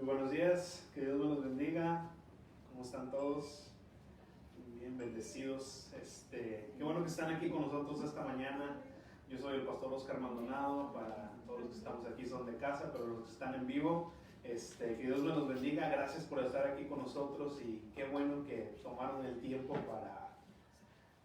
Muy buenos días, que Dios me los bendiga. ¿Cómo están todos? Bien bendecidos. Qué bueno que están aquí con nosotros esta mañana. Yo soy el pastor Oscar Maldonado. Para todos los que estamos aquí son de casa, pero los que están en vivo, que Dios me los bendiga. Gracias por estar aquí con nosotros y qué bueno que tomaron el tiempo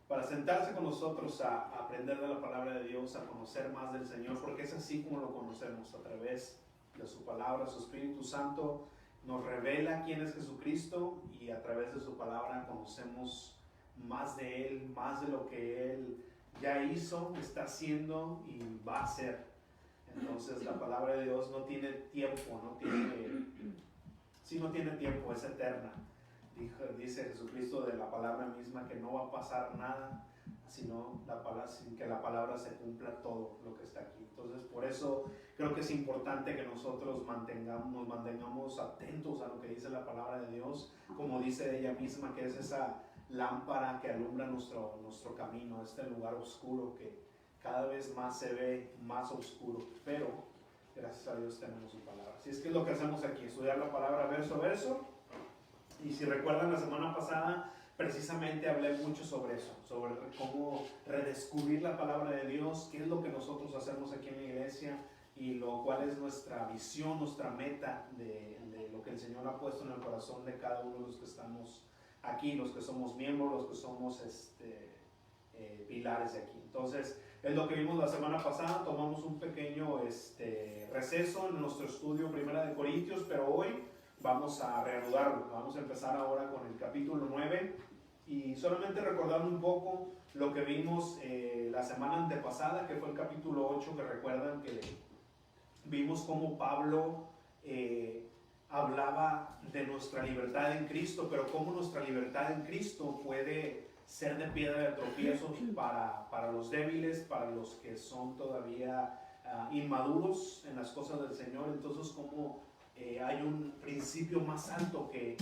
para sentarse con nosotros a aprender de la palabra de Dios, a conocer más del Señor, porque es así como lo conocemos, a través de su palabra. Su Espíritu Santo nos revela quién es Jesucristo y a través de su palabra conocemos más de Él, más de lo que Él ya hizo, está haciendo y va a hacer. Entonces la palabra de Dios no tiene tiempo, no tiene tiempo, es eterna. Dice Jesucristo de la palabra misma que no va a pasar nada sino sin que la palabra se cumpla todo lo que está aquí. Entonces por eso creo que es importante que nosotros nos mantengamos atentos a lo que dice la palabra de Dios, como dice ella misma, que es esa lámpara que alumbra nuestro camino, este lugar oscuro que cada vez más se ve más oscuro, pero gracias a Dios tenemos su palabra. Así es que es lo que hacemos aquí, estudiar la palabra verso a verso. Y si recuerdan, la semana pasada precisamente hablé mucho sobre eso, sobre cómo redescubrir la palabra de Dios, qué es lo que nosotros hacemos aquí en la iglesia y cuál es nuestra visión, nuestra meta de lo que el Señor ha puesto en el corazón de cada uno de los que estamos aquí, los que somos miembros, los que somos pilares de aquí. Entonces, es lo que vimos la semana pasada. Tomamos un pequeño receso en nuestro estudio Primera de Corintios, pero hoy vamos a reanudarlo. Vamos a empezar ahora con el capítulo 9 y solamente recordando un poco lo que vimos la semana antepasada, que fue el capítulo 8, que recuerdan que vimos cómo Pablo hablaba de nuestra libertad en Cristo, pero cómo nuestra libertad en Cristo puede ser de piedra de tropiezo para los débiles, para los que son todavía inmaduros en las cosas del Señor. Entonces cómo hay un principio más alto que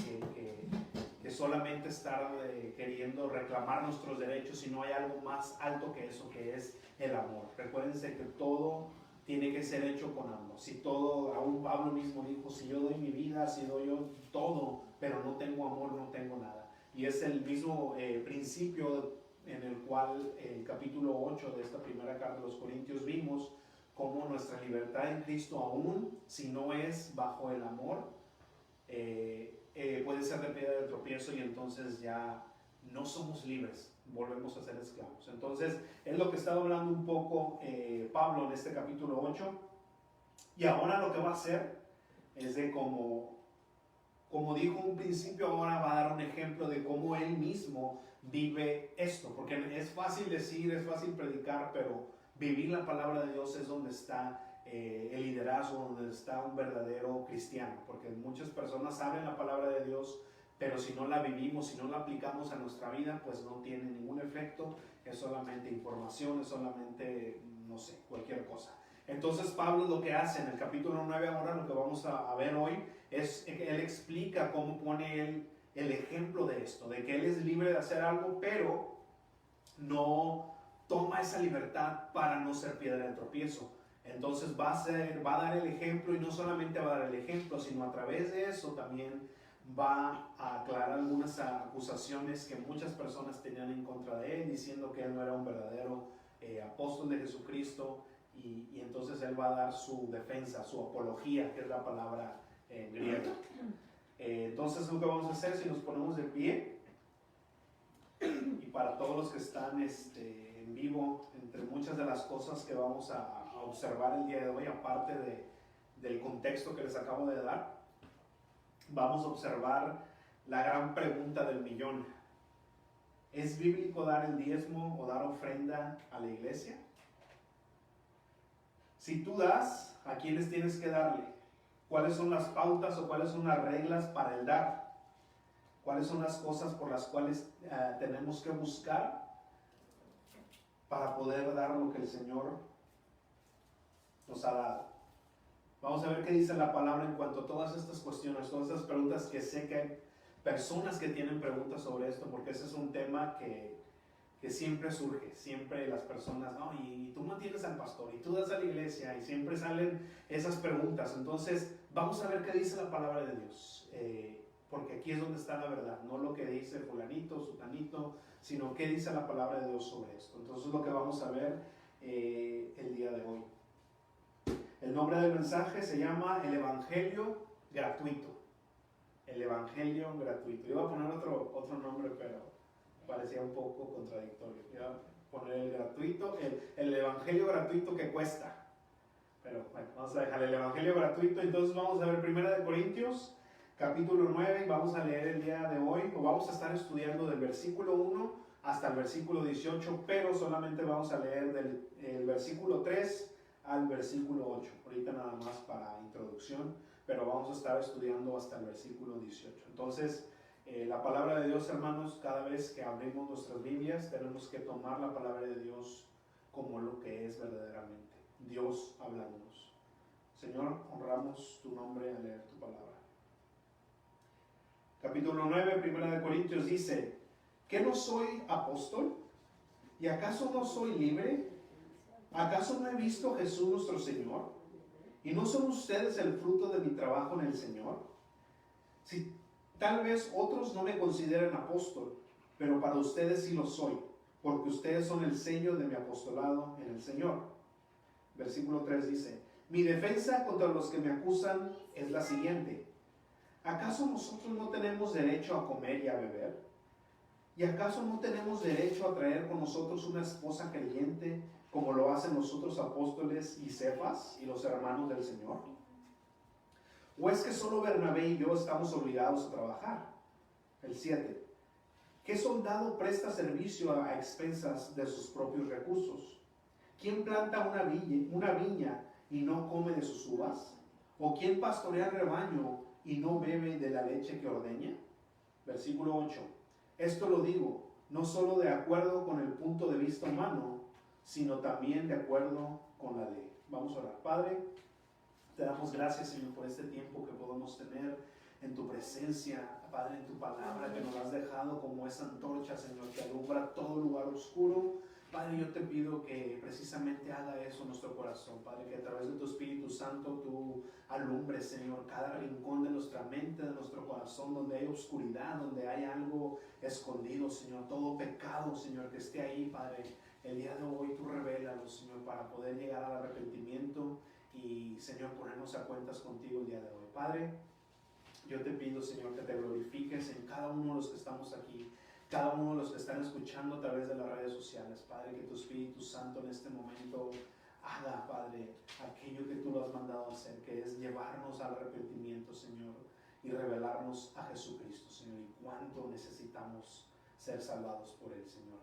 solamente estar queriendo reclamar nuestros derechos, sino hay algo más alto que eso, que es el amor. Recuérdense que todo tiene que ser hecho con amor. Si todo, aún Pablo mismo dijo, si yo doy mi vida, si doy yo todo, pero no tengo amor, no tengo nada. Y es el mismo principio en el cual el capítulo 8 de esta primera carta de los Corintios vimos cómo nuestra libertad en Cristo, aún si no es bajo el amor, puede ser de piedra de tropiezo y entonces ya no somos libres, volvemos a ser esclavos. Entonces es lo que está hablando un poco Pablo en este capítulo 8, y ahora lo que va a hacer es de como dijo un principio, ahora va a dar un ejemplo de cómo él mismo vive esto, porque es fácil decir, es fácil predicar, pero vivir la palabra de Dios es donde está el liderazgo, donde está un verdadero cristiano, porque muchas personas saben la palabra de Dios, pero si no la vivimos, si no la aplicamos a nuestra vida, pues no tiene ningún efecto, es solamente información, es solamente, no sé, cualquier cosa. Entonces Pablo lo que hace en el capítulo 9, ahora lo que vamos a ver hoy, es que él explica cómo pone él el ejemplo de esto, de que él es libre de hacer algo, pero no toma esa libertad para no ser piedra de tropiezo. Entonces va a dar el ejemplo, y no solamente va a dar el ejemplo, sino a través de eso también va a aclarar algunas acusaciones que muchas personas tenían en contra de él, diciendo que él no era un verdadero apóstol de Jesucristo, y entonces él va a dar su defensa, su apología, que es la palabra griega. Entonces lo que vamos a hacer, si nos ponemos de pie, y para todos los que están en vivo, entre muchas de las cosas que vamos a observar el día de hoy, aparte del contexto que les acabo de dar, vamos a observar la gran pregunta del millón. ¿Es bíblico dar el diezmo o dar ofrenda a la iglesia? Si tú das, ¿a quiénes tienes que darle? ¿Cuáles son las pautas o cuáles son las reglas para el dar? ¿Cuáles son las cosas por las cuales tenemos que buscar para poder dar lo que el Señor nos ha dado? Vamos a ver qué dice la palabra en cuanto a todas estas cuestiones, todas estas preguntas, que sé que hay personas que tienen preguntas sobre esto, porque ese es un tema que que siempre surge, siempre las personas, no, y tú mantienes al pastor, y tú das a la iglesia, y siempre salen esas preguntas. Entonces, vamos a ver qué dice la palabra de Dios, porque aquí es donde está la verdad, no lo que dice fulanito, sutanito, sino qué dice la palabra de Dios sobre esto. Entonces, es lo que vamos a ver el día de hoy. El nombre del mensaje se llama El Evangelio Gratuito. El Evangelio Gratuito. Yo iba a poner otro nombre, pero parecía un poco contradictorio. Iba a poner el gratuito, el Evangelio Gratuito que cuesta. Pero bueno, vamos a dejar el Evangelio Gratuito. Entonces vamos a ver 1 Corintios, capítulo 9, y vamos a leer el día de hoy, o vamos a estar estudiando del versículo 1 hasta el versículo 18, pero solamente vamos a leer del versículo 3 al versículo 8. Ahorita nada más para introducción, pero vamos a estar estudiando hasta el versículo 18. Entonces, la palabra de Dios, hermanos, cada vez que abrimos nuestras Biblias, tenemos que tomar la palabra de Dios como lo que es verdaderamente, Dios hablándonos. Señor, honramos tu nombre al leer tu palabra. Capítulo 9, 1 Corintios dice: ¿qué no soy apóstol? ¿Y acaso no soy libre? ¿Acaso no he visto a Jesús nuestro Señor? ¿Y no son ustedes el fruto de mi trabajo en el Señor? Si tal vez otros no me consideren apóstol, pero para ustedes sí lo soy, porque ustedes son el sello de mi apostolado en el Señor. Versículo 3 dice: mi defensa contra los que me acusan es la siguiente: ¿acaso nosotros no tenemos derecho a comer y a beber? ¿Y acaso no tenemos derecho a traer con nosotros una esposa creyente, como lo hacen los otros apóstoles y Cefas y los hermanos del Señor? ¿O es que solo Bernabé y yo estamos obligados a trabajar? El 7. ¿Qué soldado presta servicio a expensas de sus propios recursos? ¿Quién planta una viña y no come de sus uvas? ¿O quién pastorea el rebaño y no bebe de la leche que ordeña? Versículo 8. Esto lo digo, no solo de acuerdo con el punto de vista humano, sino también de acuerdo con la ley. Vamos a orar. Padre, te damos gracias, Señor, por este tiempo que podemos tener en tu presencia, Padre, en tu palabra que nos has dejado como esa antorcha, Señor, que alumbra todo lugar oscuro. Padre, yo te pido que precisamente haga eso en nuestro corazón, Padre, que a través de tu Espíritu Santo tú alumbres, Señor, cada rincón de nuestra mente, de nuestro corazón, donde hay oscuridad, donde hay algo escondido, Señor, todo pecado, Señor, que esté ahí, Padre. El día de hoy tú revélalo, Señor, para poder llegar al arrepentimiento y, Señor, ponernos a cuentas contigo el día de hoy. Padre, yo te pido, Señor, que te glorifiques en cada uno de los que estamos aquí, cada uno de los que están escuchando a través de las redes sociales. Padre, que tu Espíritu Santo en este momento haga, Padre, aquello que tú lo has mandado a hacer, que es llevarnos al arrepentimiento, Señor, y revelarnos a Jesucristo, Señor, y cuánto necesitamos ser salvados por Él, Señor.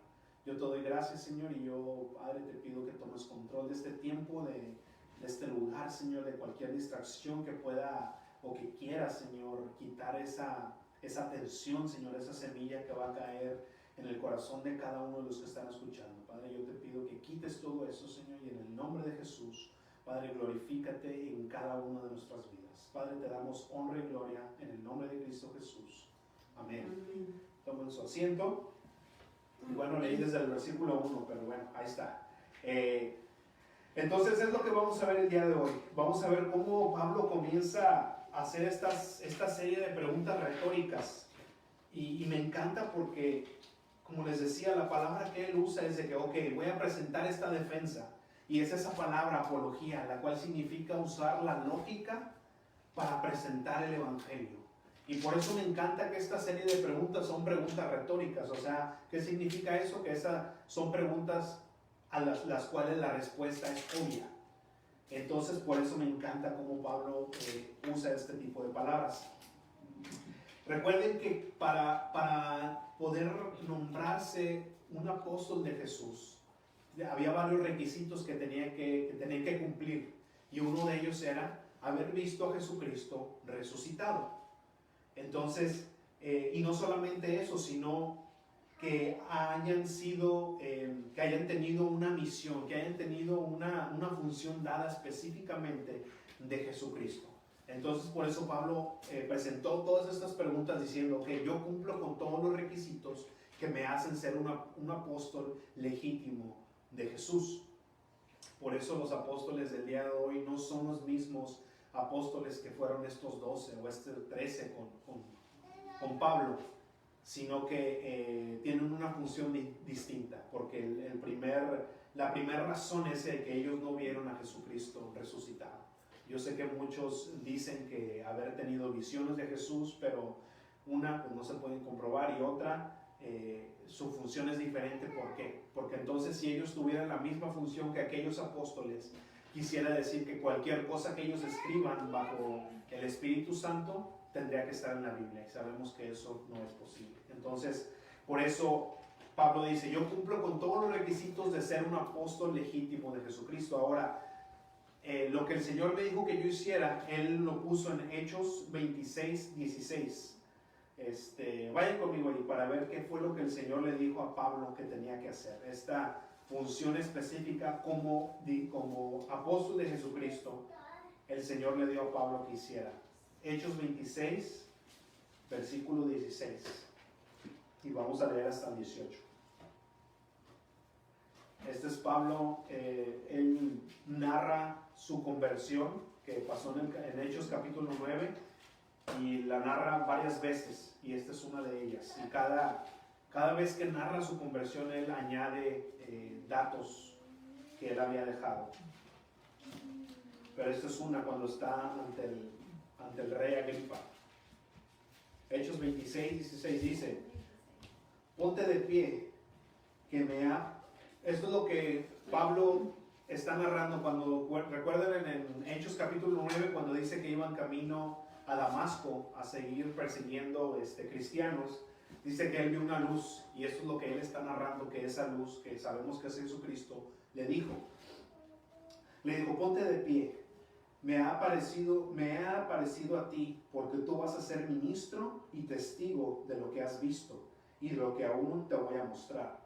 Yo te doy gracias, Señor, y yo, Padre, te pido que tomes control de este tiempo, de este lugar, Señor, de cualquier distracción que pueda o que quiera, Señor, quitar esa tensión, Señor, esa semilla que va a caer en el corazón de cada uno de los que están escuchando. Padre, yo te pido que quites todo eso, Señor, y en el nombre de Jesús, Padre, glorifícate en cada una de nuestras vidas. Padre, te damos honra y gloria en el nombre de Cristo Jesús. Amén. Tomen su asiento. Y bueno, leí desde el versículo 1, pero bueno, ahí está. Entonces es lo que vamos a ver el día de hoy. Vamos a ver cómo Pablo comienza a hacer esta serie de preguntas retóricas. Y me encanta porque, como les decía, la palabra que él usa es de que, ok, voy a presentar esta defensa. Y es esa palabra, apología, la cual significa usar la lógica para presentar el Evangelio. Y por eso me encanta que esta serie de preguntas son preguntas retóricas. O sea, ¿qué significa eso? Que esas son preguntas a las cuales la respuesta es obvia. Entonces, por eso me encanta cómo Pablo usa este tipo de palabras. Recuerden que para poder nombrarse un apóstol de Jesús, había varios requisitos que tenían que cumplir. Y uno de ellos era haber visto a Jesucristo resucitado. Entonces, y no solamente eso, sino que hayan tenido una misión, que hayan tenido una función dada específicamente de Jesucristo. Entonces, por eso Pablo presentó todas estas preguntas diciendo que yo cumplo con todos los requisitos que me hacen ser un apóstol legítimo de Jesús. Por eso los apóstoles del día de hoy no son los mismos apóstoles que fueron estos 12 o 13 con Pablo, sino que tienen una función distinta, porque la primera razón es que ellos no vieron a Jesucristo resucitado. Yo sé que muchos dicen que haber tenido visiones de Jesús, pero una pues no se pueden comprobar y otra su función es diferente. ¿Por qué? Porque entonces si ellos tuvieran la misma función que aquellos apóstoles, quisiera decir que cualquier cosa que ellos escriban bajo el Espíritu Santo tendría que estar en la Biblia, y sabemos que eso no es posible. Entonces, por eso Pablo dice, yo cumplo con todos los requisitos de ser un apóstol legítimo de Jesucristo. Ahora, lo que el Señor me dijo que yo hiciera, Él lo puso en Hechos 26, 16. Vayan conmigo ahí para ver qué fue lo que el Señor le dijo a Pablo que tenía que hacer. Esta función específica como apóstol de Jesucristo, el Señor le dio a Pablo que hiciera. Hechos 26, versículo 16. Y vamos a leer hasta el 18. Este es Pablo, él narra su conversión que pasó en Hechos capítulo 9 y la narra varias veces, y esta es una de ellas. Y cada vez que narra su conversión, él añade datos que él había dejado. Pero esta es una cuando está ante el rey Agripa. Hechos 26, 16 dice, ponte de pie, Esto es lo que Pablo está narrando cuando, recuerden en Hechos capítulo 9, cuando dice que iban camino a Damasco a seguir persiguiendo cristianos, dice que él vio una luz, y esto es lo que él está narrando, que esa luz, que sabemos que es Jesucristo, le dijo, ponte de pie, me ha aparecido a ti, porque tú vas a ser ministro y testigo de lo que has visto, y de lo que aún te voy a mostrar.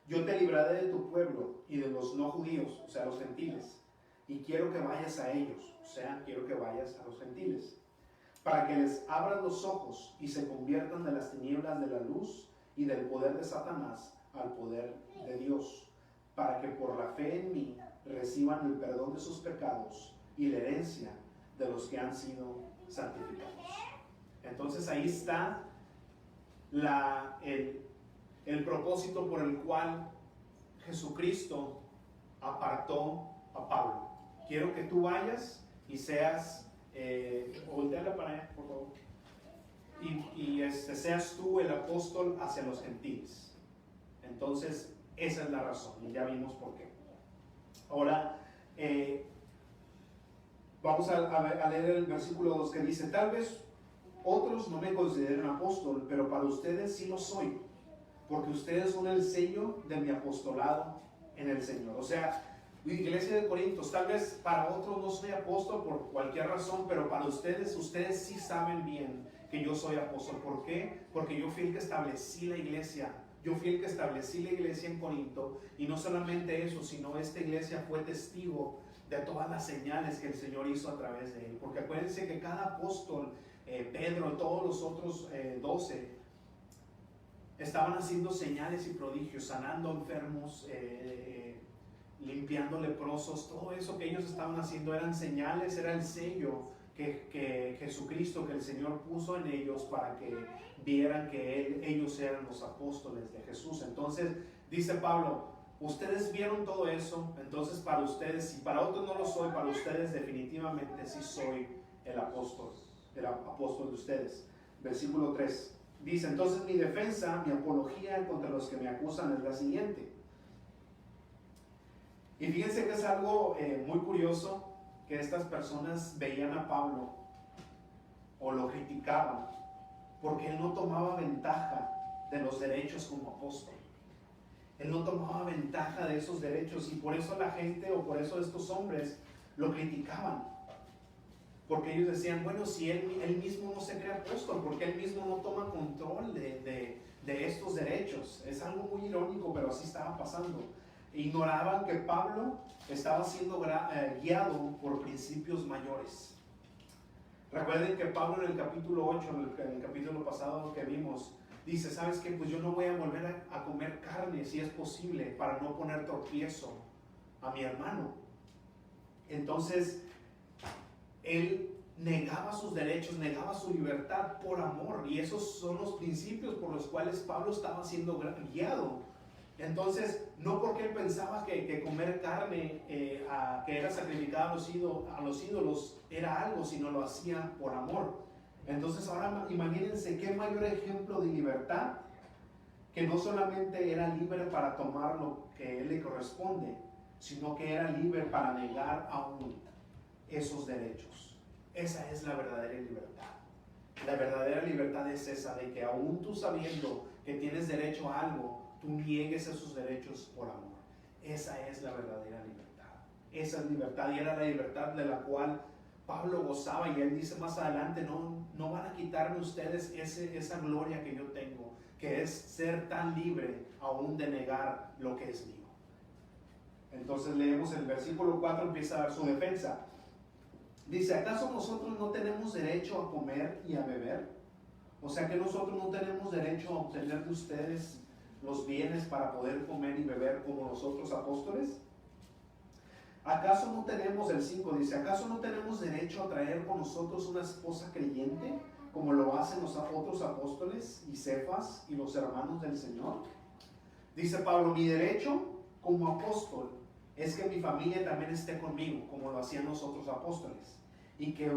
Yo te libraré de tu pueblo y de los no judíos, o sea, los gentiles, y quiero que vayas a ellos, o sea, quiero que vayas a los gentiles, para que les abras los ojos y se conviertan de las tinieblas de la luz y del poder de Satanás al poder de Dios, para que por la fe en mí reciban el perdón de sus pecados y la herencia de los que han sido santificados. Entonces ahí está el propósito por el cual Jesucristo apartó a Pablo. Quiero que tú vayas y seas, volteala para allá, por favor, y seas tú el apóstol hacia los gentiles. Entonces, esa es la razón, y ya vimos por qué. Ahora, vamos a leer el versículo 2 que dice, tal vez otros no me consideren apóstol, pero para ustedes sí lo soy, porque ustedes son el sello de mi apostolado en el Señor. O sea, iglesia de Corintios, tal vez para otros no soy apóstol por cualquier razón, pero para ustedes sí saben bien que yo soy apóstol. ¿Por qué? Porque yo fui el que establecí la iglesia. Yo fui el que establecí la iglesia en Corinto, y no solamente eso, sino esta iglesia fue testigo de todas las señales que el Señor hizo a través de él. Porque acuérdense que cada apóstol, Pedro y todos los otros 12, estaban haciendo señales y prodigios, sanando enfermos, limpiando leprosos. Todo eso que ellos estaban haciendo eran señales, era el sello que Jesucristo, que el Señor puso en ellos para que vieran que ellos eran los apóstoles de Jesús. Entonces dice Pablo, ustedes vieron todo eso, entonces para ustedes, si para otros no lo soy, para ustedes definitivamente sí soy el apóstol de ustedes. Versículo 3 dice, entonces mi defensa, mi apología contra los que me acusan es la siguiente. Y fíjense que es algo muy curioso, que estas personas veían a Pablo o lo criticaban porque él no tomaba ventaja de los derechos como apóstol. Él no tomaba ventaja de esos derechos, y por eso la gente, o por eso estos hombres lo criticaban, porque ellos decían, bueno, si él mismo no se cree apóstol, porque él mismo no toma control de estos derechos. Es algo muy irónico, pero así estaba pasando. Ignoraban que Pablo estaba siendo guiado por principios mayores. Recuerden que Pablo en el capítulo 8, en el capítulo pasado que vimos, dice, ¿sabes qué? Pues yo no voy a volver a comer carne si es posible para no poner tropiezo a mi hermano. Entonces, él negaba sus derechos, negaba su libertad por amor, y esos son los principios por los cuales Pablo estaba siendo guiado. Entonces, no porque él pensaba que comer carne que era sacrificada a los ídolos era algo, sino lo hacía por amor. Entonces ahora imagínense qué mayor ejemplo de libertad, que no solamente era libre para tomar lo que él le corresponde, sino que era libre para negar aún esos derechos. Esa es la verdadera libertad. La verdadera libertad es esa, de que aún tú sabiendo que tienes derecho a algo, tú niegues esos derechos por amor. Esa es la verdadera libertad. Esa es libertad, y era la libertad de la cual Pablo gozaba, y él dice más adelante, no van a quitarme ustedes esa gloria que yo tengo, que es ser tan libre aún de negar lo que es mío. Entonces leemos el versículo 4, empieza a dar su defensa. Dice, ¿acaso nosotros no tenemos derecho a comer y a beber? O sea que nosotros no tenemos derecho a obtener de ustedes los bienes para poder comer y beber como los otros apóstoles. ¿Acaso no tenemos, el 5 dice, ¿acaso no tenemos derecho a traer con nosotros una esposa creyente como lo hacen los otros apóstoles y Cefas y los hermanos del Señor? Dice Pablo, mi derecho como apóstol es que mi familia también esté conmigo como lo hacían los otros apóstoles, y que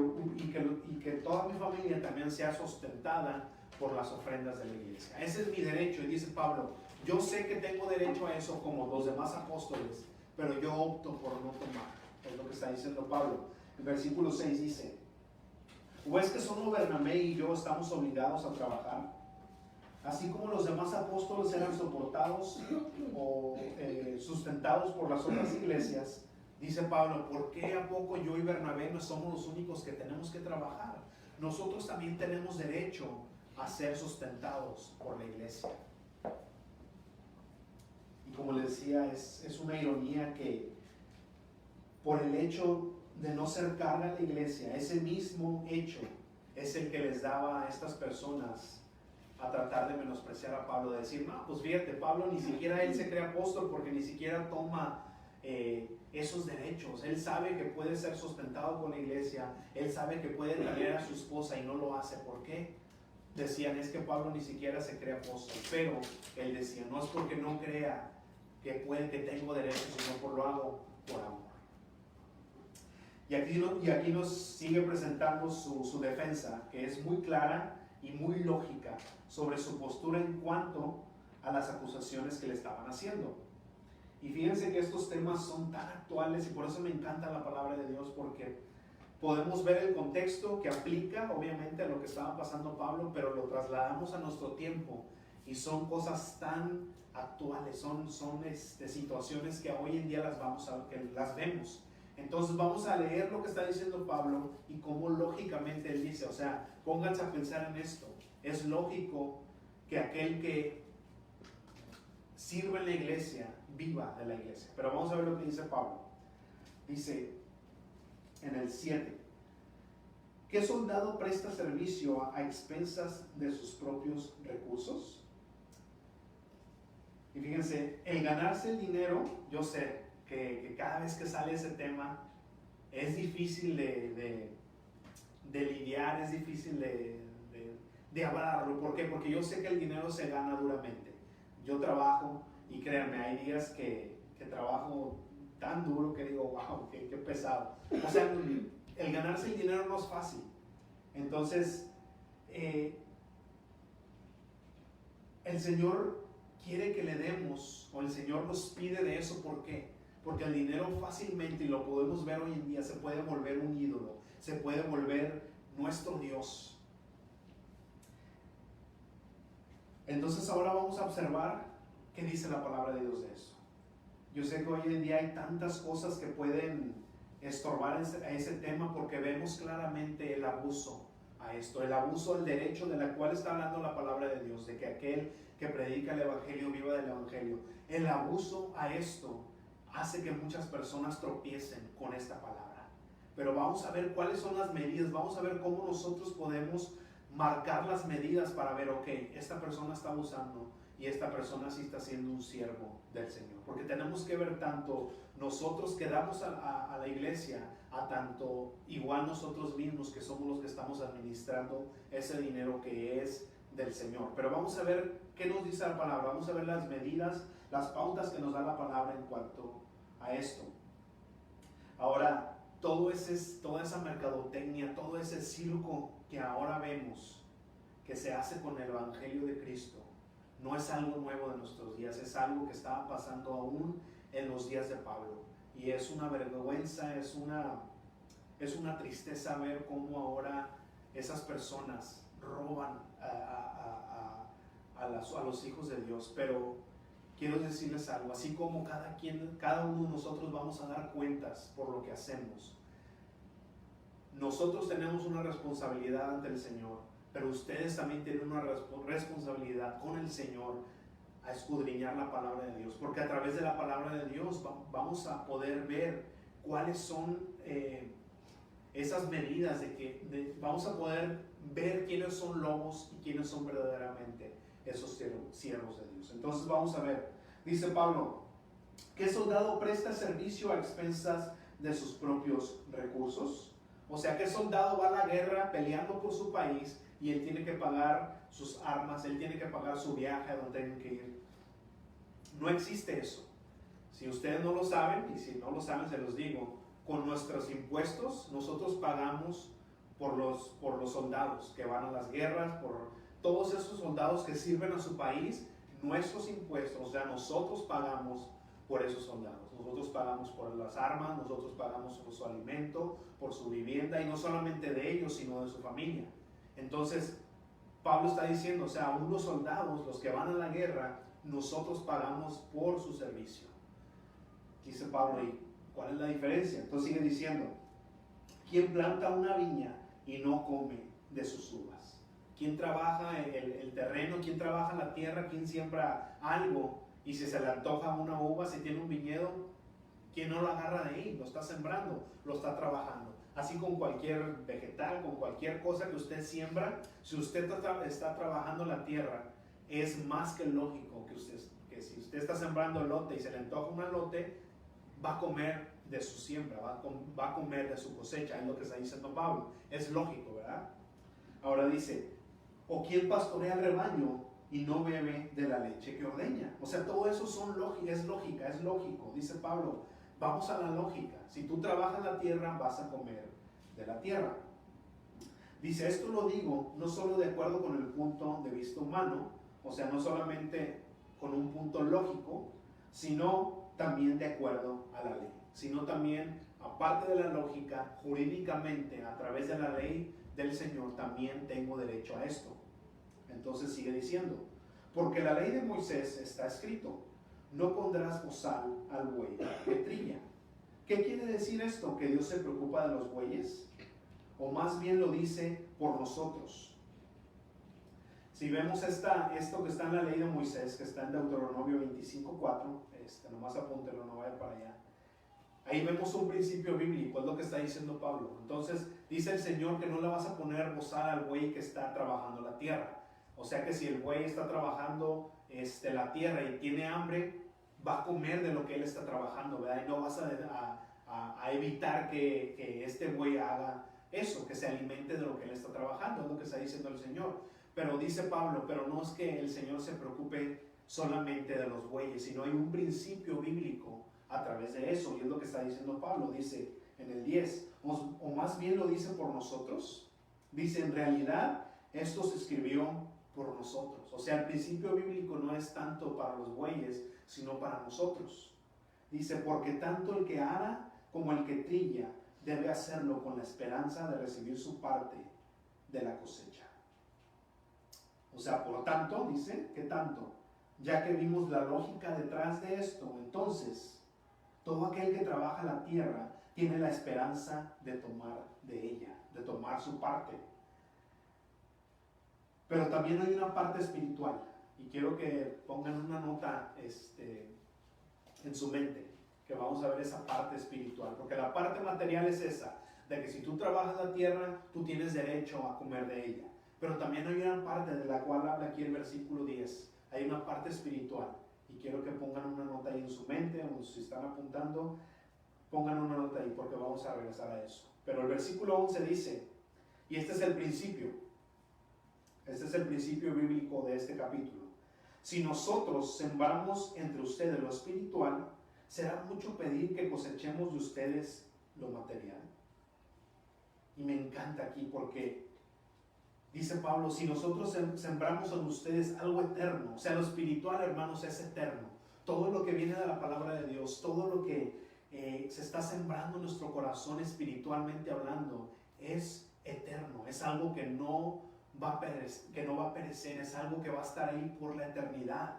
toda mi familia también sea sustentada por las ofrendas de la iglesia. Ese es mi derecho. Y dice Pablo, yo sé que tengo derecho a eso como los demás apóstoles, pero yo opto por no tomar. Es lo que está diciendo Pablo. El versículo 6 dice, ¿o es que solo Bernabé y yo estamos obligados a trabajar? Así como los demás apóstoles eran soportados o sustentados por las otras iglesias, dice Pablo, ¿por qué a poco yo y Bernabé no somos los únicos que tenemos que trabajar? Nosotros también tenemos derecho a ser sustentados por la iglesia. Y como les decía, es una ironía que por el hecho de no ser carga a la iglesia, ese mismo hecho es el que les daba a estas personas a tratar de menospreciar a Pablo, de decir, no, pues fíjate, Pablo ni siquiera él se cree apóstol porque ni siquiera toma esos derechos. Él sabe que puede ser sustentado con la iglesia, él sabe que puede traer a su esposa y no lo hace. ¿Por qué? Decían, es que Pablo ni siquiera se cree apóstol, pero él decía, no es porque no crea que tengo derechos, sino por lo hago por amor. Y aquí nos sigue presentando su defensa, que es muy clara y muy lógica sobre su postura en cuanto a las acusaciones que le estaban haciendo. Y fíjense que estos temas son tan actuales, y por eso me encanta la palabra de Dios, porque podemos ver el contexto que aplica obviamente a lo que estaba pasando Pablo, pero lo trasladamos a nuestro tiempo y son cosas tan actuales, son situaciones que hoy en día las vemos. Entonces vamos a leer lo que está diciendo Pablo y cómo lógicamente él dice, o sea, pónganse a pensar en esto. Es lógico que aquel que sirve en la iglesia viva de la iglesia. Pero vamos a ver lo que dice Pablo. Dice en el 7, ¿qué soldado presta servicio a expensas de sus propios recursos? Y fíjense, el ganarse el dinero, yo sé que cada vez que sale ese tema es difícil de lidiar, es difícil de hablarlo. ¿Por qué? Porque yo sé que el dinero se gana duramente. Yo trabajo y créanme, hay días que trabajo tan duro que digo, wow, qué pesado. O sea, el ganarse el dinero no es fácil. Entonces, el Señor quiere que le demos, o el Señor nos pide de eso. ¿Por qué? Porque el dinero fácilmente, y lo podemos ver hoy en día, se puede volver un ídolo, se puede volver nuestro Dios. Entonces ahora vamos a observar qué dice la palabra de Dios de eso. Yo sé que hoy en día hay tantas cosas que pueden estorbar a ese tema, porque vemos claramente el abuso a esto, el abuso al derecho de la cual está hablando la palabra de Dios, de que aquel que predica el evangelio viva del evangelio. El abuso a esto hace que muchas personas tropiecen con esta palabra. Pero vamos a ver cuáles son las medidas, vamos a ver cómo nosotros podemos marcar las medidas para ver, ok, esta persona está abusando y esta persona sí está siendo un siervo del Señor. Porque tenemos que ver tanto nosotros que damos a la iglesia, a tanto igual nosotros mismos que somos los que estamos administrando ese dinero que es del Señor. Pero vamos a ver qué nos dice la palabra, vamos a ver las medidas, las pautas que nos da la palabra en cuanto a esto. Ahora, toda esa mercadotecnia, todo ese circo que ahora vemos que se hace con el Evangelio de Cristo, no es algo nuevo de nuestros días, es algo que estaba pasando aún en los días de Pablo. Y es una vergüenza, es una tristeza ver cómo ahora esas personas roban a los hijos de Dios. Pero quiero decirles algo, así como cada uno de nosotros vamos a dar cuentas por lo que hacemos, nosotros tenemos una responsabilidad ante el Señor, pero ustedes también tienen una responsabilidad con el Señor a escudriñar la palabra de Dios, porque a través de la palabra de Dios vamos a poder ver cuáles son esas medidas vamos a poder ver quiénes son lobos y quiénes son verdaderamente esos siervos de Dios. Entonces vamos a ver, dice Pablo, ¿qué soldado presta servicio a expensas de sus propios recursos? O sea, ¿qué soldado va a la guerra peleando por su país y él tiene que pagar sus armas, él tiene que pagar su viaje a donde tienen que ir? No existe eso. Si ustedes no lo saben, y si no lo saben se los digo, con nuestros impuestos nosotros pagamos por los soldados que van a las guerras, por todos esos soldados que sirven a su país, nuestros impuestos, o sea, nosotros pagamos por esos soldados. Nosotros pagamos por las armas, nosotros pagamos por su alimento, por su vivienda, y no solamente de ellos, sino de su familia. Entonces, Pablo está diciendo, o sea, aún los soldados, los que van a la guerra, nosotros pagamos por su servicio. Dice Pablo, ¿y cuál es la diferencia? Entonces sigue diciendo, ¿quién planta una viña y no come de sus uvas? ¿Quién trabaja el terreno? ¿Quién trabaja la tierra? ¿Quién siembra algo? Y si se le antoja una uva, si tiene un viñedo, ¿quién no lo agarra de ahí? Lo está sembrando, lo está trabajando. Así con cualquier vegetal, con cualquier cosa que usted siembra, si usted está trabajando la tierra, es más que lógico que si usted está sembrando elote y se le antoja un elote, va a comer de su siembra, va a comer de su cosecha, es lo que está diciendo Pablo. Es lógico, ¿verdad? Ahora dice, ¿o quién pastorea el rebaño y no bebe de la leche que ordeña? O sea, todo eso es lógico, dice Pablo. Vamos a la lógica. Si tú trabajas la tierra, vas a comer de la tierra. Dice, esto lo digo no solo de acuerdo con el punto de vista humano, o sea, no solamente con un punto lógico, sino también de acuerdo a la ley. Sino también, aparte de la lógica, jurídicamente, a través de la ley del Señor, también tengo derecho a esto. Entonces sigue diciendo, porque la ley de Moisés está escrito, no pondrás bozal al buey que trilla. ¿Qué quiere decir esto? ¿Que Dios se preocupa de los bueyes? ¿O más bien lo dice por nosotros? Si vemos esto que está en la ley de Moisés, que está en Deuteronomio 25:4, nomás apúntelo, no vaya para allá. Ahí vemos un principio bíblico, es lo que está diciendo Pablo. Entonces, dice el Señor que no le vas a poner bozal al buey que está trabajando la tierra. O sea que si el buey está trabajando la tierra y tiene hambre, va a comer de lo que él está trabajando, ¿verdad? Y no vas a evitar que este buey haga eso, que se alimente de lo que él está trabajando, es lo que está diciendo el Señor. Pero dice Pablo, pero no es que el Señor se preocupe solamente de los bueyes, sino hay un principio bíblico a través de eso, y es lo que está diciendo Pablo, dice en el 10, o más bien lo dice por nosotros. Dice, en realidad, esto se escribió por nosotros. O sea, el principio bíblico no es tanto para los bueyes, sino para nosotros. Dice, porque tanto el que ara como el que trilla debe hacerlo con la esperanza de recibir su parte de la cosecha. O sea, por tanto, dice, ¿qué tanto? Ya que vimos la lógica detrás de esto, entonces, todo aquel que trabaja la tierra tiene la esperanza de tomar de ella, de tomar su parte. Pero también hay una parte espiritual, y quiero que pongan una nota en su mente, que vamos a ver esa parte espiritual, porque la parte material es esa, de que si tú trabajas la tierra, tú tienes derecho a comer de ella. Pero también hay una parte de la cual habla aquí el versículo 10. Hay una parte espiritual. Y quiero que pongan una nota ahí en su mente, o si están apuntando, pongan una nota ahí porque vamos a regresar a eso. Pero el versículo 11 dice, y este es el principio bíblico de este capítulo. Si nosotros sembramos entre ustedes lo espiritual, será mucho pedir que cosechemos de ustedes lo material. Y me encanta aquí porque dice Pablo, si nosotros sembramos en ustedes algo eterno, o sea, lo espiritual, hermanos, es eterno. Todo lo que viene de la palabra de Dios, todo lo que se está sembrando en nuestro corazón espiritualmente hablando, es eterno, es algo que no va a perecer, es algo que va a estar ahí por la eternidad.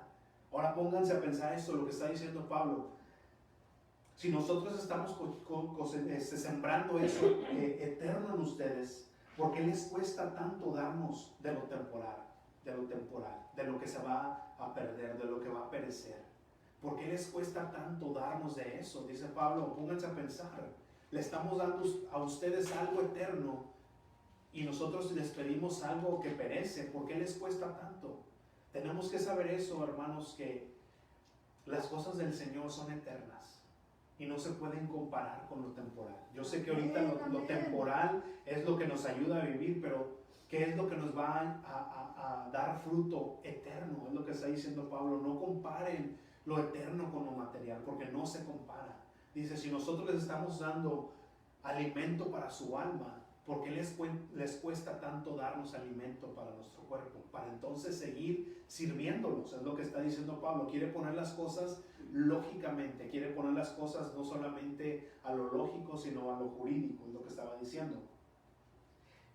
Ahora pónganse a pensar esto, lo que está diciendo Pablo. Si nosotros estamos sembrando eso eterno en ustedes, ¿por qué les cuesta tanto darnos de lo temporal, de lo que se va a perder, de lo que va a perecer? ¿Por qué les cuesta tanto darnos de eso? Dice Pablo, pónganse a pensar. Le estamos dando a ustedes algo eterno y nosotros les pedimos algo que perece. ¿Por qué les cuesta tanto? Tenemos que saber eso, hermanos, que las cosas del Señor son eternas y no se pueden comparar con lo temporal. Yo sé que ahorita lo temporal es lo que nos ayuda a vivir, pero ¿qué es lo que nos va a dar fruto eterno? Es lo que está diciendo Pablo. No comparen lo eterno con lo material, porque no se compara. Dice, si nosotros les estamos dando alimento para su alma, ¿por qué les cuesta tanto darnos alimento para nuestro cuerpo? Para entonces seguir sirviéndolos, es lo que está diciendo Pablo. Quiere poner las cosas lógicamente, quiere poner las cosas no solamente a lo lógico, sino a lo jurídico, es lo que estaba diciendo.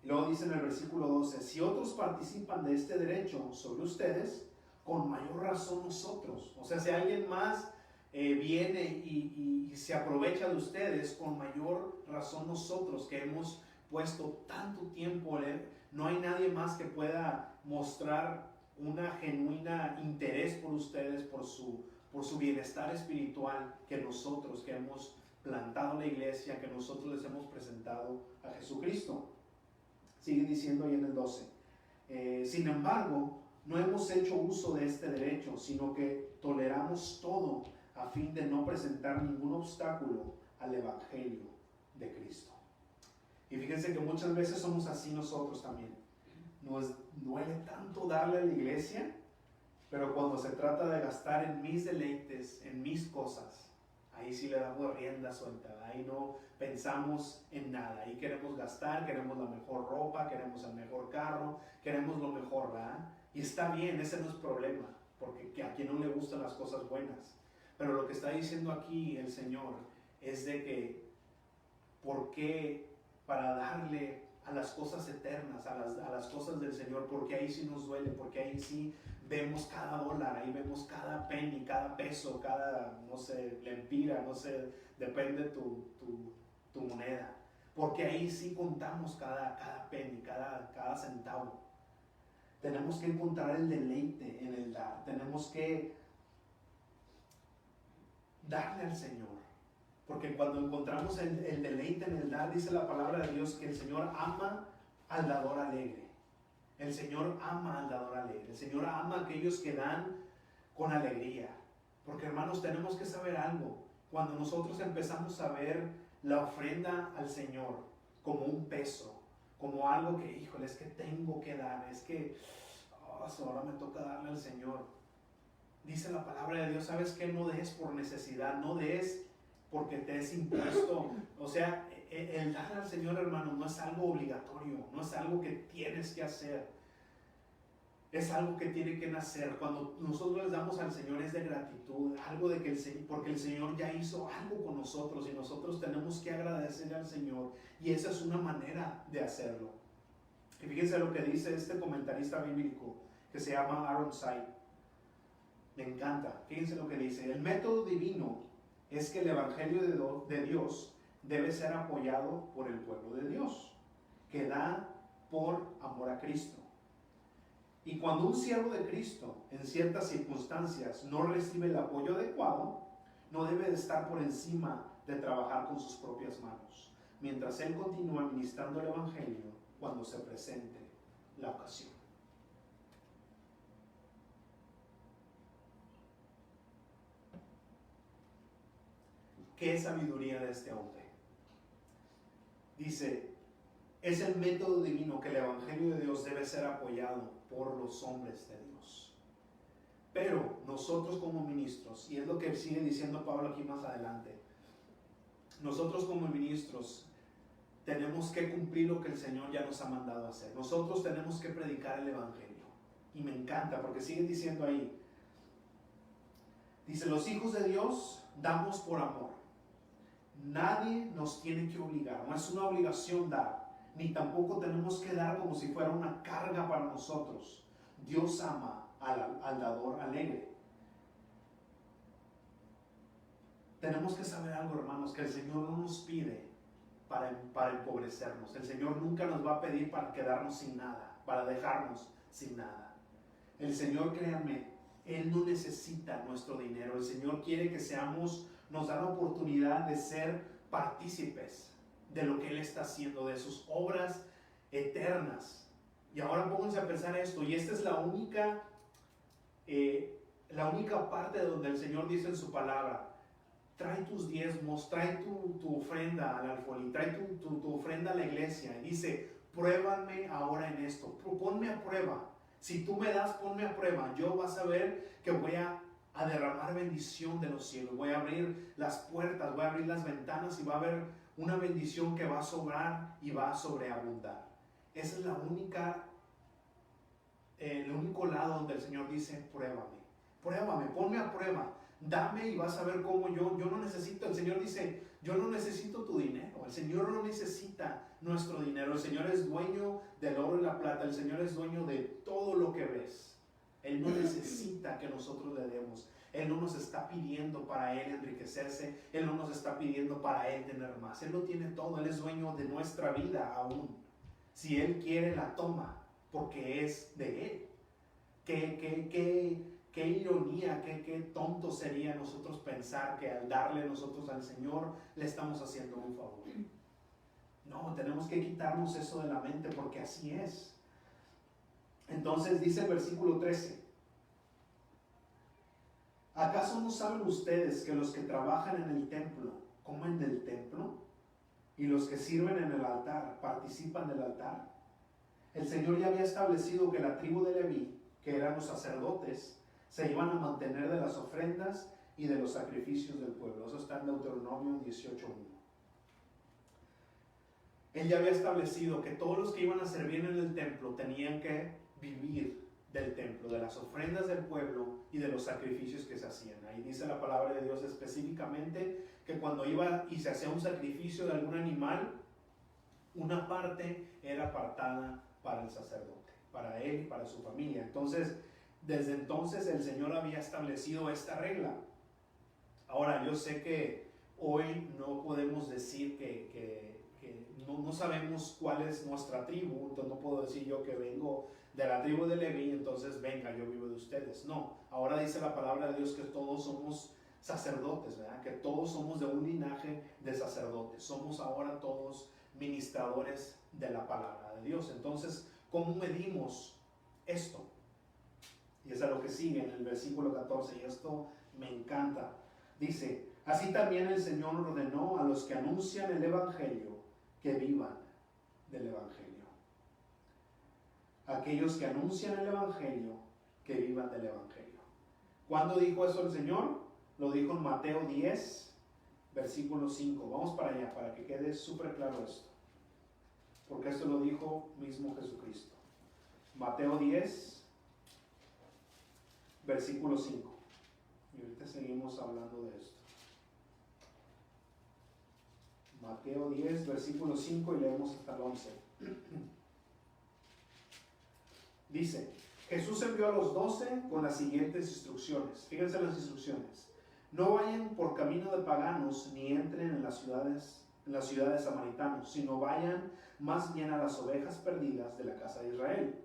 Y luego dice en el versículo 12, si otros participan de este derecho sobre ustedes, con mayor razón nosotros. O sea, si alguien más viene y se aprovecha de ustedes, con mayor razón nosotros que hemos puesto tanto tiempo en él, no hay nadie más que pueda mostrar una genuina interés por ustedes, por su bienestar espiritual, que nosotros que hemos plantado la iglesia, que nosotros les hemos presentado a Jesucristo. Sigue diciendo ahí en el 12, sin embargo, no hemos hecho uso de este derecho, sino que toleramos todo a fin de no presentar ningún obstáculo al Evangelio de Cristo. Y fíjense que muchas veces somos así nosotros también. Nos duele tanto darle a la iglesia, pero cuando se trata de gastar en mis deleites, en mis cosas, ahí sí le damos rienda suelta, ahí no pensamos en nada, ahí queremos gastar, queremos la mejor ropa, queremos el mejor carro, queremos lo mejor, ¿verdad? Y está bien, ese no es problema, porque a quien no le gustan las cosas buenas. Pero lo que está diciendo aquí el Señor es de que, ¿por qué para darle a las cosas eternas, a las cosas del Señor? Porque ahí sí nos duele, porque ahí sí vemos cada dólar, ahí vemos cada penny, cada peso, cada, no sé, lempira, no sé, depende tu moneda. Porque ahí sí contamos cada penny, cada centavo. Tenemos que encontrar el deleite en el dar. Tenemos que darle al Señor. Porque cuando encontramos el deleite en el dar, dice la palabra de Dios que el Señor ama al dador alegre. El Señor ama al dador alegre. El Señor ama a aquellos que dan con alegría. Porque, hermanos, tenemos que saber algo. Cuando nosotros empezamos a ver la ofrenda al Señor como un peso, como algo que, híjole, es que tengo que dar, es que ahora me toca darle al Señor. Dice la palabra de Dios, ¿sabes qué? No des por necesidad, no des porque te es impuesto. O sea, el dar al Señor, hermano, no es algo obligatorio, no es algo que tienes que hacer. Es algo que tiene que nacer. Cuando nosotros les damos al Señor es de gratitud, algo de que porque el Señor ya hizo algo con nosotros y nosotros tenemos que agradecerle al Señor, y esa es una manera de hacerlo. Y fíjense lo que dice este comentarista bíblico que se llama Aaron Said. Me encanta. Fíjense lo que dice: el método divino es que el Evangelio de Dios debe ser apoyado por el pueblo de Dios, que da por amor a Cristo. Y cuando un siervo de Cristo, en ciertas circunstancias, no recibe el apoyo adecuado, no debe de estar por encima de trabajar con sus propias manos, mientras él continúa ministrando el Evangelio cuando se presente la ocasión. ¿Qué sabiduría de este hombre? Dice, es el método divino que el Evangelio de Dios debe ser apoyado por los hombres de Dios. Pero nosotros como ministros, y es lo que sigue diciendo Pablo aquí más adelante, nosotros como ministros tenemos que cumplir lo que el Señor ya nos ha mandado hacer. Nosotros tenemos que predicar el Evangelio. Y me encanta porque sigue diciendo ahí, dice, los hijos de Dios damos por amor. Nadie nos tiene que obligar, no es una obligación dar, ni tampoco tenemos que dar como si fuera una carga para nosotros. Dios ama al dador alegre. Tenemos que saber algo, hermanos, que el Señor no nos pide para empobrecernos. El Señor nunca nos va a pedir para quedarnos sin nada, para dejarnos sin nada. El Señor, créanme, Él no necesita nuestro dinero. El Señor quiere que nos da la oportunidad de ser partícipes de lo que Él está haciendo, de sus obras eternas. Y ahora pónganse a pensar esto, y esta es la única parte donde el Señor dice en su palabra, trae tus diezmos, trae tu ofrenda al alfolí, trae tu ofrenda a la iglesia. Y dice, pruébame ahora en esto, ponme a prueba. Si tú me das, ponme a prueba. Yo vas a ver que voy a derramar bendición de los cielos. Voy a abrir las puertas, voy a abrir las ventanas y va a haber una bendición que va a sobrar y va a sobreabundar. Esa es el único lado donde el Señor dice, pruébame, ponme a prueba. Dame y vas a ver cómo yo no necesito. El Señor dice, yo no necesito tu dinero. El Señor no necesita nuestro dinero. El Señor es dueño del oro y la plata. El Señor es dueño de todo lo que ves. Él no necesita que nosotros le demos. Él no nos está pidiendo para Él enriquecerse. Él no nos está pidiendo para Él tener más. Él lo tiene todo. Él es dueño de nuestra vida aún. Si Él quiere, la toma, porque es de Él. Qué ironía, qué tonto sería nosotros pensar que al darle nosotros al Señor le estamos haciendo un favor. No, tenemos que quitarnos eso de la mente porque así es. Entonces dice el versículo 13, ¿acaso no saben ustedes que los que trabajan en el templo comen del templo y los que sirven en el altar participan del altar? El Señor ya había establecido que la tribu de Leví, que eran los sacerdotes, se iban a mantener de las ofrendas y de los sacrificios del pueblo. Eso está en Deuteronomio 18:1. Él ya había establecido que todos los que iban a servir en el templo tenían que vivir del templo, de las ofrendas del pueblo y de los sacrificios que se hacían. Ahí dice la palabra de Dios específicamente que cuando iba y se hacía un sacrificio de algún animal, una parte era apartada para el sacerdote, para él y para su familia. Entonces, desde entonces el Señor había establecido esta regla. Ahora, yo sé que hoy no podemos decir que no sabemos cuál es nuestra tribu, entonces no puedo decir yo que vengo de la tribu de Leví, entonces venga, yo vivo de ustedes. No, ahora dice la palabra de Dios que todos somos sacerdotes, ¿verdad? Que todos somos de un linaje de sacerdotes. Somos ahora todos ministradores de la palabra de Dios. Entonces, ¿cómo medimos esto? Y es a lo que sigue en el versículo 14, y esto me encanta. Dice, así también el Señor ordenó a los que anuncian el Evangelio que vivan del Evangelio. Aquellos que anuncian el Evangelio, que vivan del Evangelio. ¿Cuándo dijo eso el Señor? Lo dijo en Mateo 10, versículo 5. Vamos para allá, para que quede súper claro esto. Porque esto lo dijo mismo Jesucristo. Mateo 10, versículo 5. Y ahorita seguimos hablando de esto. Mateo 10, versículo 5 y leemos hasta el 11. Dice, Jesús envió a los 12 con las siguientes instrucciones. Fíjense las instrucciones. No vayan por camino de paganos ni entren en las ciudades samaritanos, sino vayan más bien a las ovejas perdidas de la casa de Israel.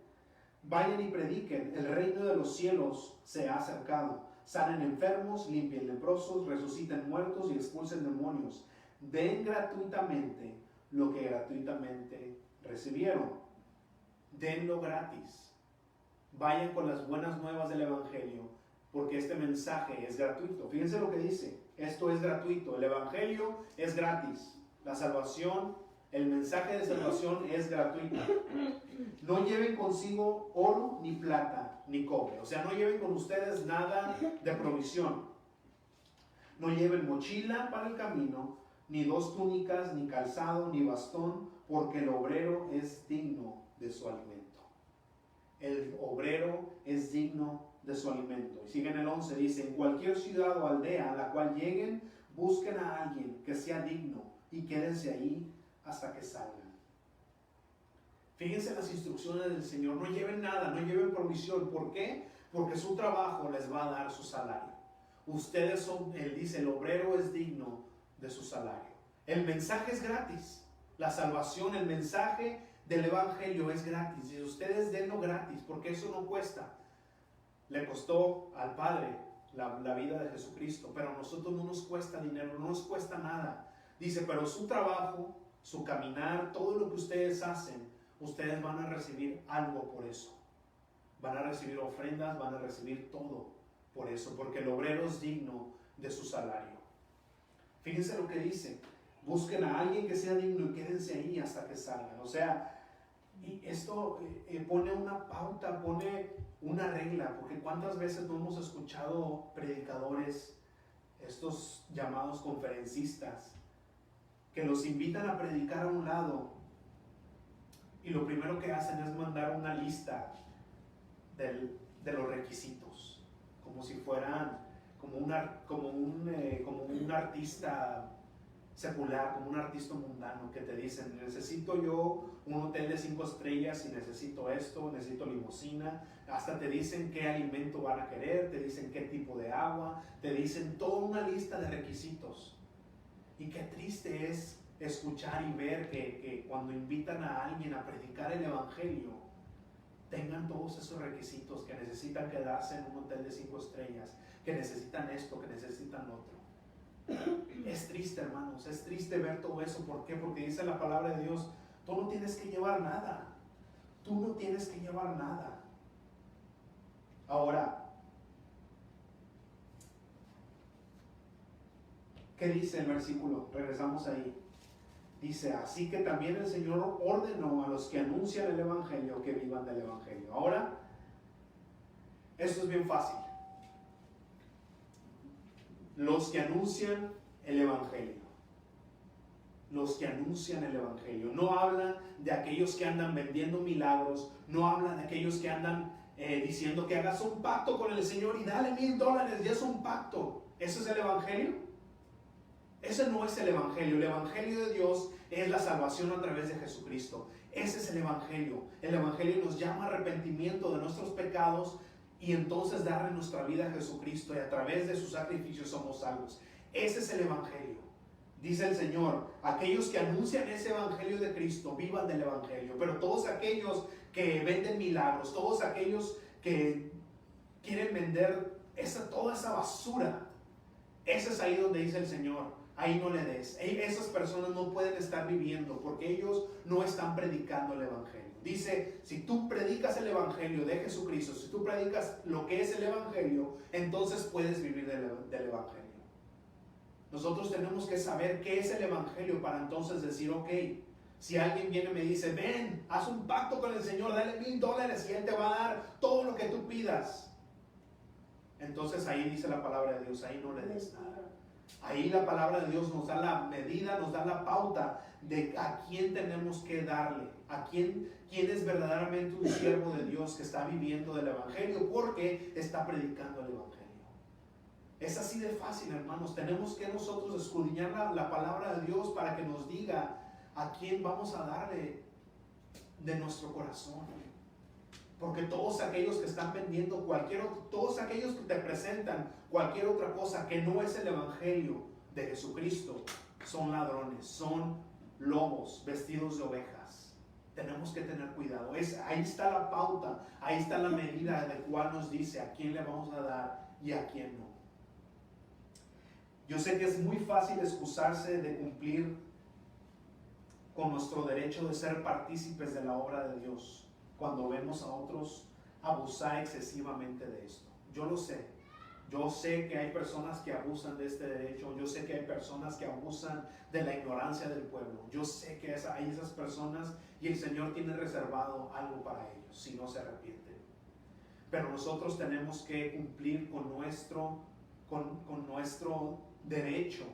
Vayan y prediquen, el reino de los cielos se ha acercado. Sanen enfermos, limpien leprosos, resuciten muertos y expulsen demonios. Den gratuitamente lo que gratuitamente recibieron. denlo gratis. Vayan con las buenas nuevas del Evangelio, porque este mensaje es gratuito. Fíjense lo que dice, esto es gratuito, el Evangelio es gratis, la salvación, el mensaje de salvación es gratuito. No lleven consigo oro, ni plata, ni cobre, o sea, no lleven con ustedes nada de provisión. No lleven mochila para el camino, ni dos túnicas, ni calzado, ni bastón, porque el obrero es digno de su alimento. El obrero es digno de su alimento. Y sigue en el 11, dice, en cualquier ciudad o aldea a la cual lleguen, busquen a alguien que sea digno y quédense ahí hasta que salgan. Fíjense las instrucciones del Señor, no lleven nada, no lleven provisión. ¿Por qué? Porque su trabajo les va a dar su salario. Ustedes son, él dice, el obrero es digno de su salario. El mensaje es gratis. La salvación, el mensaje del Evangelio es gratis. Y ustedes denlo gratis, porque eso no cuesta. Le costó al Padre la vida de Jesucristo, pero a nosotros no nos cuesta dinero, no nos cuesta nada. Dice, pero su trabajo, su caminar, todo lo que ustedes hacen, ustedes van a recibir algo por eso. Van a recibir ofrendas, van a recibir todo por eso, porque el obrero es digno de su salario. Fíjense lo que dice, busquen a alguien que sea digno y quédense ahí hasta que salgan. O sea, y esto pone una pauta, pone una regla, porque cuántas veces no hemos escuchado predicadores, estos llamados conferencistas, que los invitan a predicar a un lado y lo primero que hacen es mandar una lista de los requisitos, como si fueran como un artista secular, como un artista mundano, que te dicen, necesito yo un hotel de 5 estrellas y necesito esto, necesito limusina. Hasta te dicen qué alimento van a querer, te dicen qué tipo de agua, te dicen toda una lista de requisitos. Y qué triste es escuchar y ver que cuando invitan a alguien a predicar el Evangelio, tengan todos esos requisitos, que necesitan quedarse en un hotel de 5 estrellas, que necesitan esto, que necesitan otro. Es triste, hermanos, es triste ver todo eso. ¿Por qué? Porque dice la palabra de Dios, tú no tienes que llevar nada. Tú no tienes que llevar nada. Ahora, ¿qué dice el versículo? Regresamos ahí. Dice, así que también el Señor ordenó a los que anuncian el Evangelio que vivan del Evangelio. Ahora, esto es bien fácil. Los que anuncian el Evangelio. Los que anuncian el Evangelio. No habla de aquellos que andan vendiendo milagros. No habla de aquellos que andan diciendo que hagas un pacto con el Señor y dale $1,000 y es un pacto. ¿Eso es el Evangelio? Ese no es el Evangelio. El Evangelio de Dios es la salvación a través de Jesucristo. Ese es el Evangelio. El Evangelio nos llama a arrepentimiento de nuestros pecados y entonces darle nuestra vida a Jesucristo, y a través de su sacrificio somos salvos. Ese es el Evangelio. Dice el Señor, aquellos que anuncian ese Evangelio de Cristo, vivan del Evangelio. Pero todos aquellos que venden milagros, todos aquellos que quieren vender toda esa basura, ese es ahí donde dice el Señor, ahí no le des. Esas personas no pueden estar viviendo porque ellos no están predicando el Evangelio. Dice, si tú predicas el Evangelio de Jesucristo, si tú predicas lo que es el Evangelio, entonces puedes vivir del Evangelio. Nosotros tenemos que saber qué es el Evangelio para entonces decir, ok, si alguien viene y me dice, ven, haz un pacto con el Señor, dale $1,000 y Él te va a dar todo lo que tú pidas. Entonces ahí dice la palabra de Dios, ahí no le des nada. Ahí la palabra de Dios nos da la medida, nos da la pauta de a quién tenemos que darle, a quién es verdaderamente un siervo de Dios que está viviendo del Evangelio porque está predicando el Evangelio. Es así de fácil, hermanos. Tenemos que nosotros escudriñar la palabra de Dios para que nos diga a quién vamos a darle de nuestro corazón. Porque todos aquellos que están vendiendo todos aquellos que te presentan cualquier otra cosa que no es el Evangelio de Jesucristo, son ladrones, son lobos vestidos de ovejas. Tenemos que tener cuidado. Ahí está la pauta, ahí está la medida de cuál nos dice a quién le vamos a dar y a quién no. Yo sé que es muy fácil excusarse de cumplir con nuestro derecho de ser partícipes de la obra de Dios, cuando vemos a otros abusar excesivamente de esto. Yo lo sé. Yo sé que hay personas que abusan de este derecho. Yo sé que hay personas que abusan de la ignorancia del pueblo. Yo sé que hay esas personas y el Señor tiene reservado algo para ellos si no se arrepienten. Pero nosotros tenemos que cumplir con nuestro derecho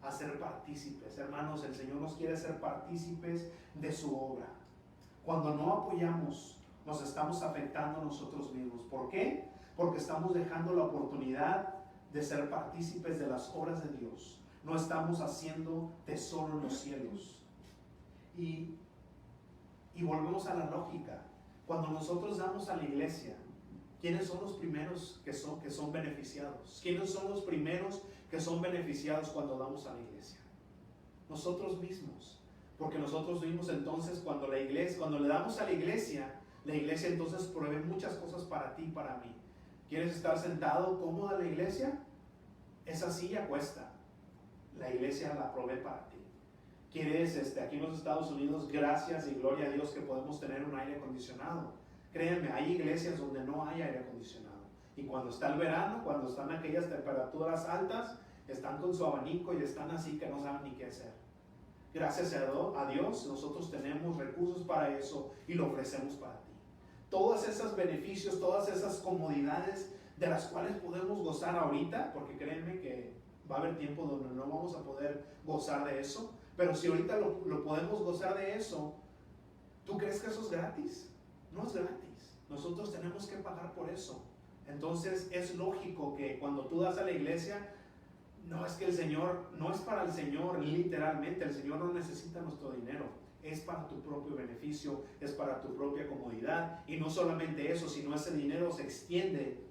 a ser partícipes. Hermanos, el Señor nos quiere ser partícipes de su obra. Cuando no apoyamos, nos estamos afectando a nosotros mismos. ¿Por qué? Porque estamos dejando la oportunidad de ser partícipes de las obras de Dios. No estamos haciendo tesoro en los cielos. Y volvemos a la lógica. Cuando nosotros damos a la iglesia, ¿quiénes son los primeros que son beneficiados? ¿Quiénes son los primeros que son beneficiados cuando damos a la iglesia? Nosotros mismos. Porque nosotros vimos entonces cuando le damos a la iglesia entonces provee muchas cosas para ti y para mí. ¿Quieres estar sentado cómodo en la iglesia? Esa silla cuesta. La iglesia la provee para ti. ¿Quieres, aquí en los Estados Unidos, gracias y gloria a Dios que podemos tener un aire acondicionado? Créanme, hay iglesias donde no hay aire acondicionado. Y cuando está el verano, cuando están aquellas temperaturas altas, están con su abanico y están así que no saben ni qué hacer. Gracias a Dios, nosotros tenemos recursos para eso y lo ofrecemos para ti. Todos esos beneficios, todas esas comodidades de las cuales podemos gozar ahorita, porque créanme que va a haber tiempo donde no vamos a poder gozar de eso, pero si ahorita lo podemos gozar de eso, ¿tú crees que eso es gratis? No es gratis. Nosotros tenemos que pagar por eso. Entonces es lógico que cuando tú das a la iglesia, no es que el Señor, no es para el Señor literalmente, el Señor no necesita nuestro dinero. Es para tu propio beneficio, es para tu propia comodidad. Y no solamente eso, sino ese dinero se extiende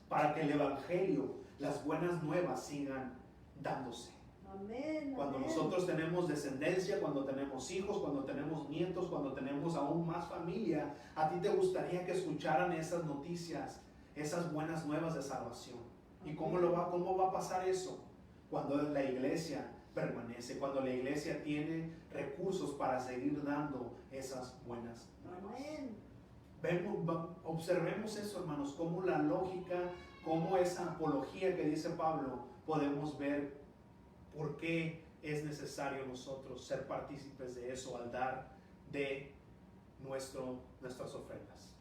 para que el evangelio, las buenas nuevas sigan dándose. Amén, cuando amén. Nosotros tenemos descendencia, cuando tenemos hijos, cuando tenemos nietos, cuando tenemos aún más familia, a ti te gustaría que escucharan esas noticias, esas buenas nuevas de salvación. ¿Y cómo va a pasar eso? Cuando la iglesia permanece, cuando la iglesia tiene recursos para seguir dando esas buenas nuevas. Observemos eso, hermanos, cómo la lógica, cómo esa apología que dice Pablo, podemos ver por qué es necesario nosotros ser partícipes de eso al dar de nuestras ofrendas.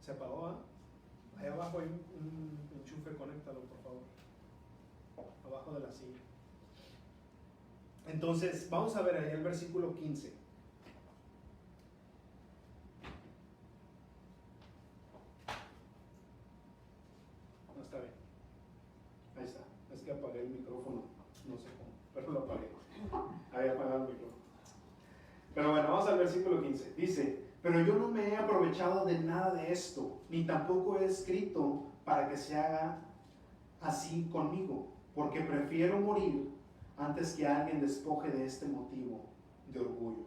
¿Se apagó? Ahí abajo hay un enchufe, conéctalo por favor. Abajo de la silla. Entonces, vamos a ver ahí el versículo 15. No está bien. Ahí está. Es que apagué el micrófono. No sé cómo, pero lo apagué. Había apagado el micrófono. Pero bueno, vamos al versículo 15. Dice: pero yo no me he aprovechado de nada de esto, ni tampoco he escrito para que se haga así conmigo, porque prefiero morir antes que alguien despoje de este motivo de orgullo.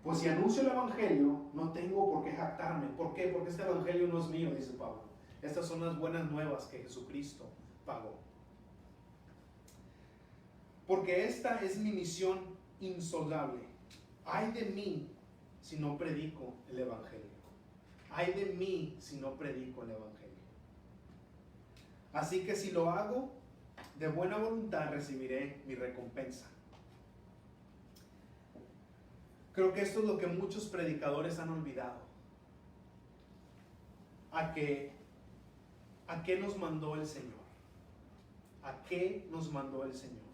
Pues si anuncio el evangelio, no tengo por qué jactarme. ¿Por qué? Porque este evangelio no es mío, dice Pablo. Estas son las buenas nuevas que Jesucristo pagó. Porque esta es mi misión insoldable. Ay de mí si no predico el evangelio. Ay de mí si no predico el evangelio. Así que si lo hago, de buena voluntad recibiré mi recompensa. Creo que esto es lo que muchos predicadores han olvidado. ¿A qué nos mandó el Señor? ¿A qué nos mandó el Señor?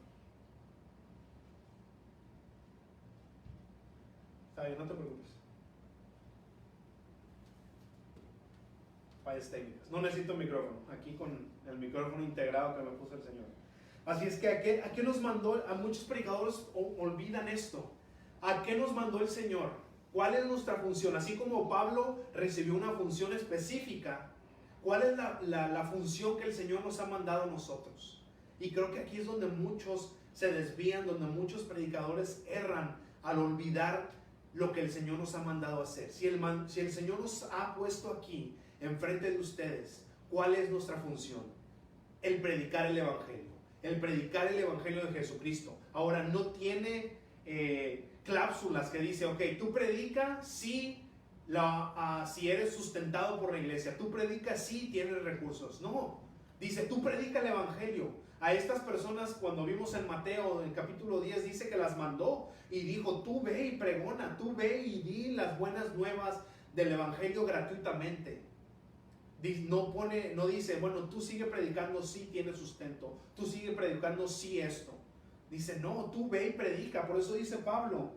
Está bien, no te preocupes. Fallas técnicas. No necesito micrófono. Aquí con el micrófono integrado que me puso el Señor. Así es que ¿a qué nos mandó? A muchos predicadores olvidan esto. ¿A qué nos mandó el Señor? ¿Cuál es nuestra función? Así como Pablo recibió una función específica, ¿cuál es la función que el Señor nos ha mandado a nosotros? Y creo que aquí es donde muchos se desvían, donde muchos predicadores erran al olvidar lo que el Señor nos ha mandado a hacer. Si el Señor nos ha puesto aquí, enfrente de ustedes, ¿cuál es nuestra función? El predicar el Evangelio de Jesucristo. Ahora, no tiene cláusulas que dice, ok, tú predica si eres sustentado por la iglesia, tú predica si tienes recursos. No, dice, tú predica el evangelio. A estas personas, cuando vimos en Mateo, en el capítulo 10, dice que las mandó y dijo, tú ve y pregona, tú ve y di las buenas nuevas del evangelio gratuitamente. No dice, bueno, tú sigue predicando si tienes sustento, tú sigue predicando si esto. Dice, no, tú ve y predica. Por eso dice Pablo,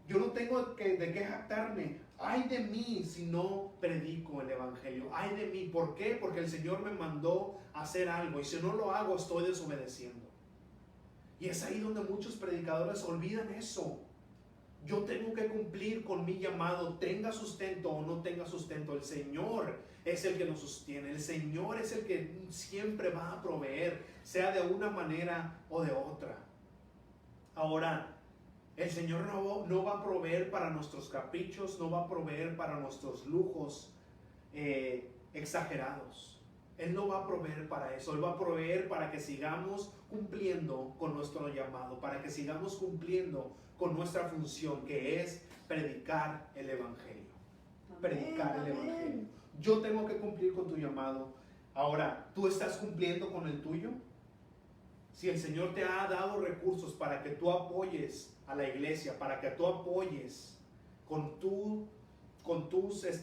yo no tengo de qué jactarme. Ay de mí si no predico el evangelio. Ay de mí. ¿Por qué? Porque el Señor me mandó a hacer algo y si no lo hago estoy desobedeciendo. Y es ahí donde muchos predicadores olvidan eso. Yo tengo que cumplir con mi llamado, tenga sustento o no tenga sustento. El Señor es el que nos sostiene. El Señor es el que siempre va a proveer, sea de una manera o de otra. Ahora, el Señor no va a proveer para nuestros caprichos, no va a proveer para nuestros lujos exagerados. Él no va a proveer para eso. Él va a proveer para que sigamos cumpliendo con nuestro llamado, para que sigamos cumpliendo con nuestra función, que es predicar el evangelio. Amén, predicar el evangelio. Yo tengo que cumplir con tu llamado. Ahora, ¿tú estás cumpliendo con el tuyo? Si el Señor te ha dado recursos para que tú apoyes a la iglesia, para que tú apoyes con tus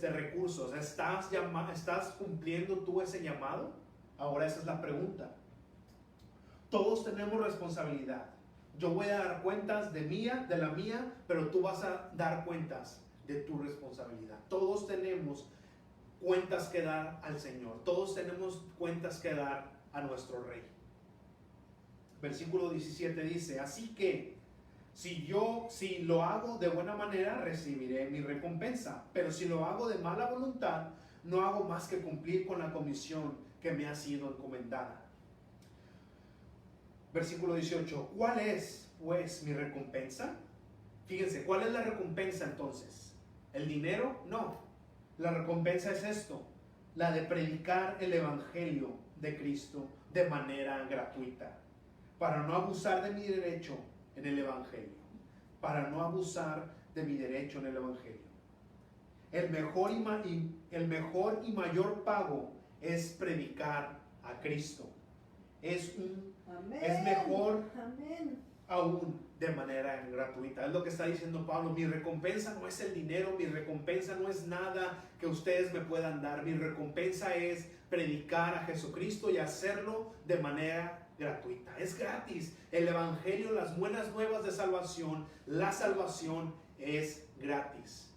recursos, ¿estás cumpliendo tú ese llamado? Ahora esa es la pregunta. Todos tenemos responsabilidad. Yo voy a dar cuentas de la mía, pero tú vas a dar cuentas de tu responsabilidad. Todos tenemos cuentas que dar al Señor. Todos tenemos cuentas que dar a nuestro Rey. Versículo 17 dice, así que si lo hago de buena manera, recibiré mi recompensa. Pero si lo hago de mala voluntad, no hago más que cumplir con la comisión que me ha sido encomendada. Versículo 18, ¿cuál es pues mi recompensa? Fíjense, ¿cuál es la recompensa entonces? ¿El dinero? No. La recompensa es esto, la de predicar el evangelio de Cristo de manera gratuita, para no abusar de mi derecho en el evangelio, para no abusar de mi derecho en el evangelio. El mejor y mayor pago es predicar a Cristo. Es mejor aún de manera gratuita. Es lo que está diciendo Pablo. Mi recompensa no es el dinero, mi recompensa no es nada que ustedes me puedan dar. Mi recompensa es predicar a Jesucristo y hacerlo de manera gratuita. Es gratis. El evangelio, las buenas nuevas de salvación, la salvación es gratis.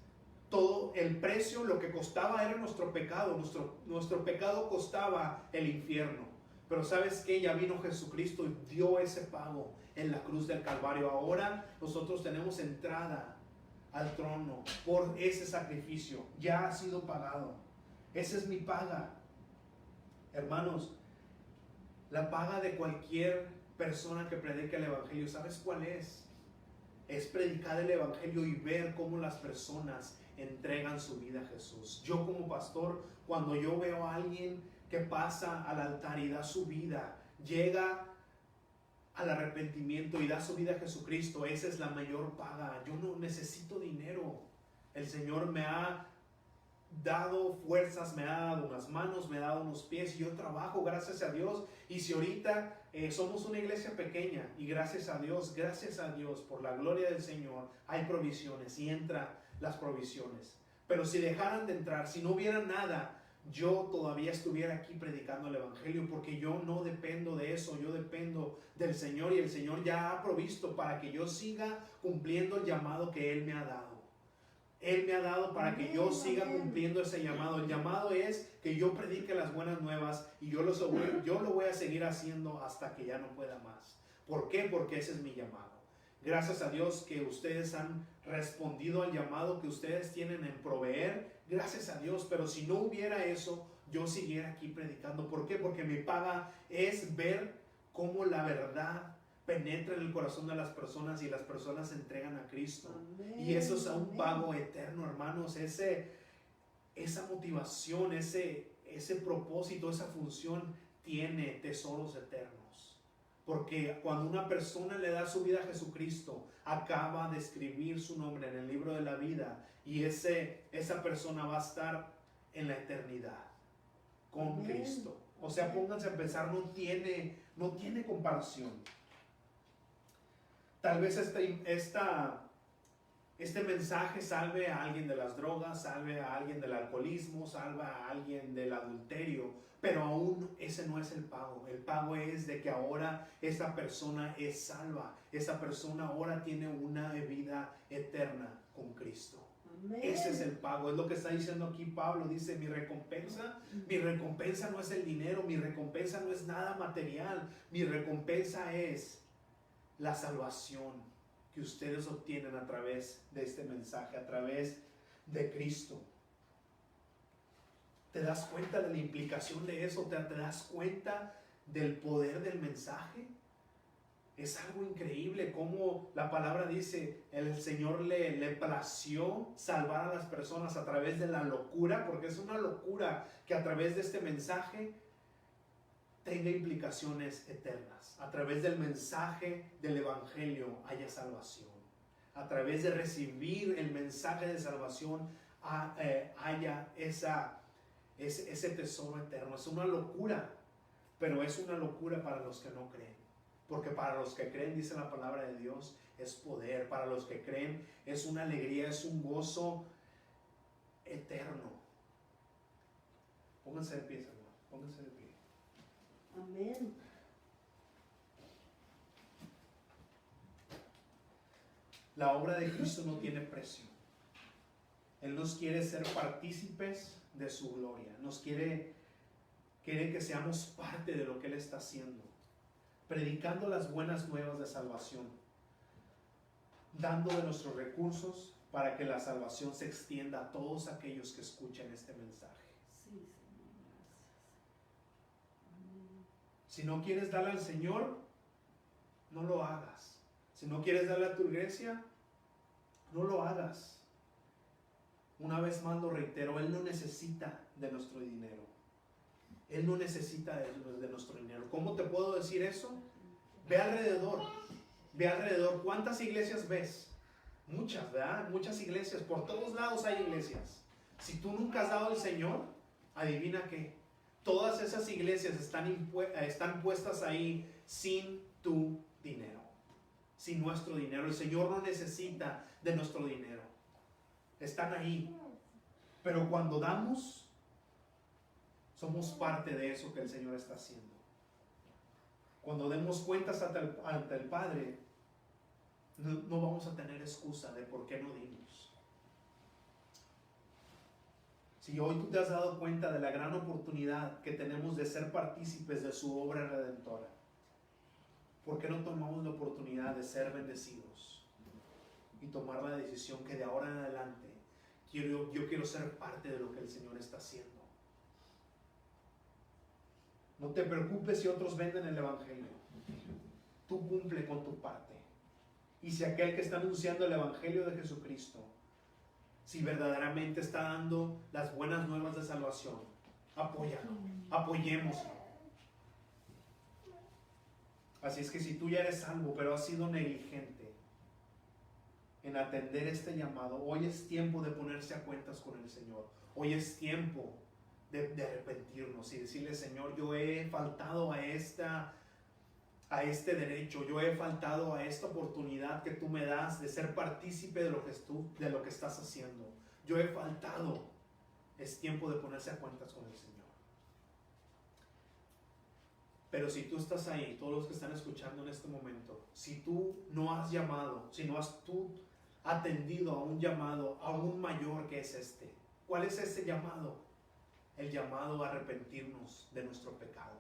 Todo el precio, lo que costaba era nuestro pecado. Nuestro pecado costaba el infierno. Pero ¿sabes qué? Ya vino Jesucristo y dio ese pago en la cruz del Calvario. Ahora nosotros tenemos entrada al trono por ese sacrificio. Ya ha sido pagado. Esa es mi paga. Hermanos, la paga de cualquier persona que predique el evangelio, ¿sabes cuál es? Es predicar el evangelio y ver cómo las personas entregan su vida a Jesús. Yo como pastor, cuando yo veo a alguien que pasa al altar y da su vida, llega al arrepentimiento y da su vida a Jesucristo, esa es la mayor paga. Yo no necesito dinero. El Señor me ha dado fuerzas, me ha dado unas manos, me ha dado unos pies y yo trabajo, gracias a Dios. Y si ahorita somos una iglesia pequeña y gracias a Dios, por la gloria del Señor, hay provisiones y entran las provisiones. Pero si dejaran de entrar, si no hubiera nada, yo todavía estuviera aquí predicando el evangelio, porque yo no dependo de eso, yo dependo del Señor y el Señor ya ha provisto para que yo siga cumpliendo el llamado que Él me ha dado. Él me ha dado para que yo siga cumpliendo ese llamado. El llamado es que yo predique las buenas nuevas y yo lo voy a seguir haciendo hasta que ya no pueda más. ¿Por qué? Porque ese es mi llamado. Gracias a Dios que ustedes han respondido al llamado que ustedes tienen en proveer. Gracias a Dios, pero si no hubiera eso, yo siguiera aquí predicando. ¿Por qué? Porque mi paga es ver cómo la verdad penetra en el corazón de las personas y las personas se entregan a Cristo. Amén, y eso es un pago eterno, hermanos. Esa motivación, ese propósito, esa función tiene tesoros eternos. Porque cuando una persona le da su vida a Jesucristo, acaba de escribir su nombre en el libro de la vida y esa persona va a estar en la eternidad con Cristo. O sea, pónganse a pensar, no tiene comparación. Tal vez este mensaje salve a alguien de las drogas, salve a alguien del alcoholismo, salve a alguien del adulterio, pero aún ese no es el pago. El pago es de que ahora esa persona es salva. Esa persona ahora tiene una vida eterna con Cristo. Amén. Ese es el pago, es lo que está diciendo aquí Pablo. Dice, mi recompensa no es el dinero, mi recompensa no es nada material, mi recompensa es la salvación que ustedes obtienen a través de este mensaje, a través de Cristo. ¿Te das cuenta de la implicación de eso? ¿Te das cuenta del poder del mensaje? Es algo increíble como la palabra dice, el Señor le plació salvar a las personas a través de la locura, porque es una locura que a través de este mensaje tenga implicaciones eternas. A través del mensaje del Evangelio haya salvación. A través de recibir el mensaje de salvación haya ese tesoro eterno. Es una locura, pero es una locura para los que no creen. Porque para los que creen, dice la palabra de Dios, es poder. Para los que creen es una alegría, es un gozo eterno. Pónganse de pie, Señor. Pónganse de pie. Amén. La obra de Cristo no tiene precio. Él nos quiere ser partícipes de su gloria. Quiere que seamos parte de lo que Él está haciendo. Predicando las buenas nuevas de salvación. Dando de nuestros recursos para que la salvación se extienda a todos aquellos que escuchen este mensaje. Sí, Señor, gracias. Amén. Si no quieres darle al Señor, no lo hagas. Si no quieres darle a tu iglesia, no lo hagas. Una vez más lo reitero, Él no necesita de nuestro dinero. Él no necesita de nuestro dinero. ¿Cómo te puedo decir eso? Ve alrededor. Ve alrededor. ¿Cuántas iglesias ves? Muchas, ¿verdad? Muchas iglesias. Por todos lados hay iglesias. Si tú nunca has dado al Señor, adivina qué. Todas esas iglesias están puestas ahí sin tu dinero. Sin nuestro dinero. El Señor no necesita de nuestro dinero. Están ahí. Pero cuando damos, somos parte de eso que el Señor está haciendo. Cuando demos cuentas ante el Padre, no vamos a tener excusa de por qué no dimos. Si hoy tú te has dado cuenta de la gran oportunidad que tenemos de ser partícipes de su obra redentora, ¿por qué no tomamos la oportunidad de ser bendecidos y tomar la decisión que de ahora en adelante yo quiero ser parte de lo que el Señor está haciendo? No te preocupes si otros venden el Evangelio. Tú cumple con tu parte. Y si aquel que está anunciando el Evangelio de Jesucristo, si verdaderamente está dando las buenas nuevas de salvación, apóyalo, apoyémoslo. Así es que si tú ya eres salvo, pero has sido negligente en atender este llamado, hoy es tiempo de ponerse a cuentas con el Señor. Hoy es tiempo de arrepentirnos y decirle: Señor, yo he faltado a este derecho, yo he faltado a esta oportunidad que tú me das de ser partícipe de lo que estás haciendo. Yo he faltado. Es tiempo de ponerse a cuentas con el Señor. Pero si tú estás ahí, todos los que están escuchando en este momento, si tú no has llamado, si no has tú atendido a un llamado aún mayor que es este, ¿cuál es ese llamado? El llamado a arrepentirnos de nuestro pecado.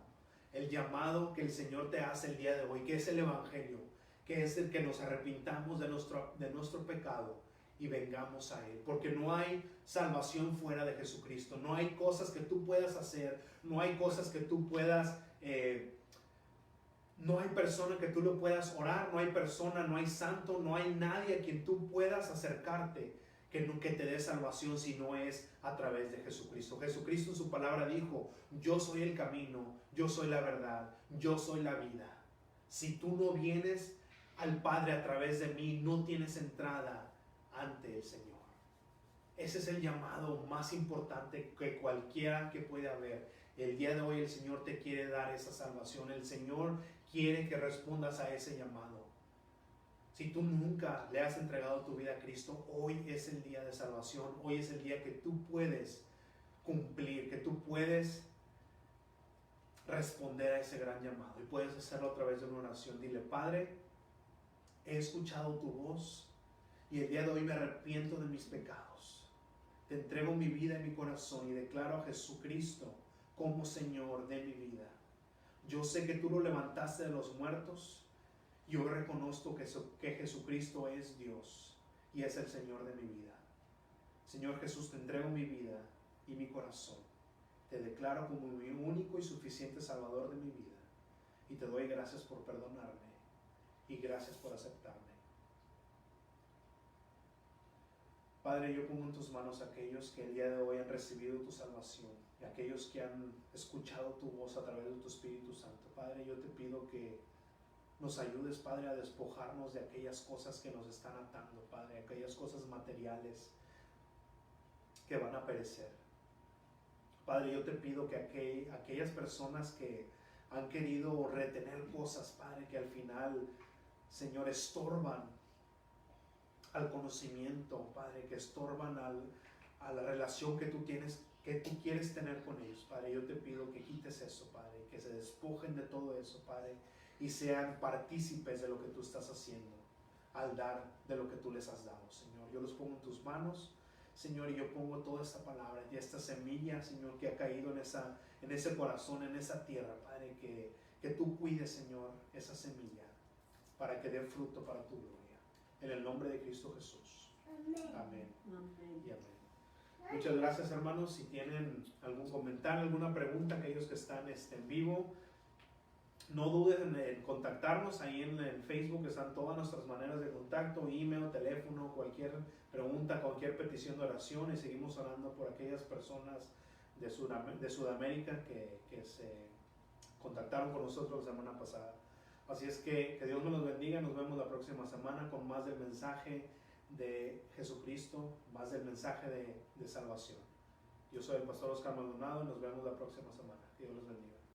El llamado que el Señor te hace el día de hoy, que es el Evangelio, que es el que nos arrepintamos de nuestro pecado y vengamos a Él. Porque no hay salvación fuera de Jesucristo. No hay cosas que tú puedas hacer, no hay cosas que tú puedas... no hay persona que tú le puedas orar, no hay persona, no hay santo, no hay nadie a quien tú puedas acercarte que te dé salvación si no es a través de Jesucristo. Jesucristo en su palabra dijo: yo soy el camino, yo soy la verdad, yo soy la vida. Si tú no vienes al Padre a través de mí, no tienes entrada ante el Señor. Ese es el llamado más importante que cualquiera que pueda haber. El día de hoy el Señor te quiere dar esa salvación. El Señor quiere que respondas a ese llamado. Si tú nunca le has entregado tu vida a Cristo, hoy es el día de salvación. Hoy es el día que tú puedes cumplir, que tú puedes responder a ese gran llamado. Y puedes hacerlo a través de una oración. Dile: Padre, he escuchado tu voz y el día de hoy me arrepiento de mis pecados. Te entrego mi vida y mi corazón y declaro a Jesucristo como Señor de mi vida. Yo sé que tú lo levantaste de los muertos. Yo reconozco que Jesucristo es Dios y es el Señor de mi vida. Señor Jesús, te entrego mi vida y mi corazón. Te declaro como mi único y suficiente Salvador de mi vida. Y te doy gracias por perdonarme y gracias por aceptarme. Padre, yo pongo en tus manos a aquellos que el día de hoy han recibido tu salvación y aquellos que han escuchado tu voz a través de tu Espíritu Santo. Padre, yo te pido que nos ayudes, Padre, a despojarnos de aquellas cosas que nos están atando, Padre, aquellas cosas materiales que van a perecer. Padre, yo te pido que aquellas personas que han querido retener cosas, Padre, que al final, Señor, estorban al conocimiento, Padre, que estorban a la relación que tú tienes, que tú quieres tener con ellos, Padre, yo te pido que quites eso, Padre, que se despojen de todo eso, Padre, y sean partícipes de lo que tú estás haciendo al dar de lo que tú les has dado, Señor. Yo los pongo en tus manos, Señor, y yo pongo toda esta palabra y esta semilla, Señor, que ha caído en ese corazón, en esa tierra, Padre, que tú cuides, Señor, esa semilla para que dé fruto para tu gloria. En el nombre de Cristo Jesús. Amén. Amén. Y amén. Muchas gracias, hermanos. Si tienen algún comentario, alguna pregunta, aquellos que están en vivo, no duden en contactarnos. Ahí en Facebook están todas nuestras maneras de contacto: email, teléfono, cualquier pregunta, cualquier petición de oración. Y seguimos orando por aquellas personas de Sudamérica que se contactaron con nosotros la semana pasada. Así es que Dios me los bendiga. Nos vemos la próxima semana con más del mensaje de Jesucristo, más del mensaje de salvación. Yo soy el pastor Oscar Maldonado y nos vemos la próxima semana. Que Dios los bendiga.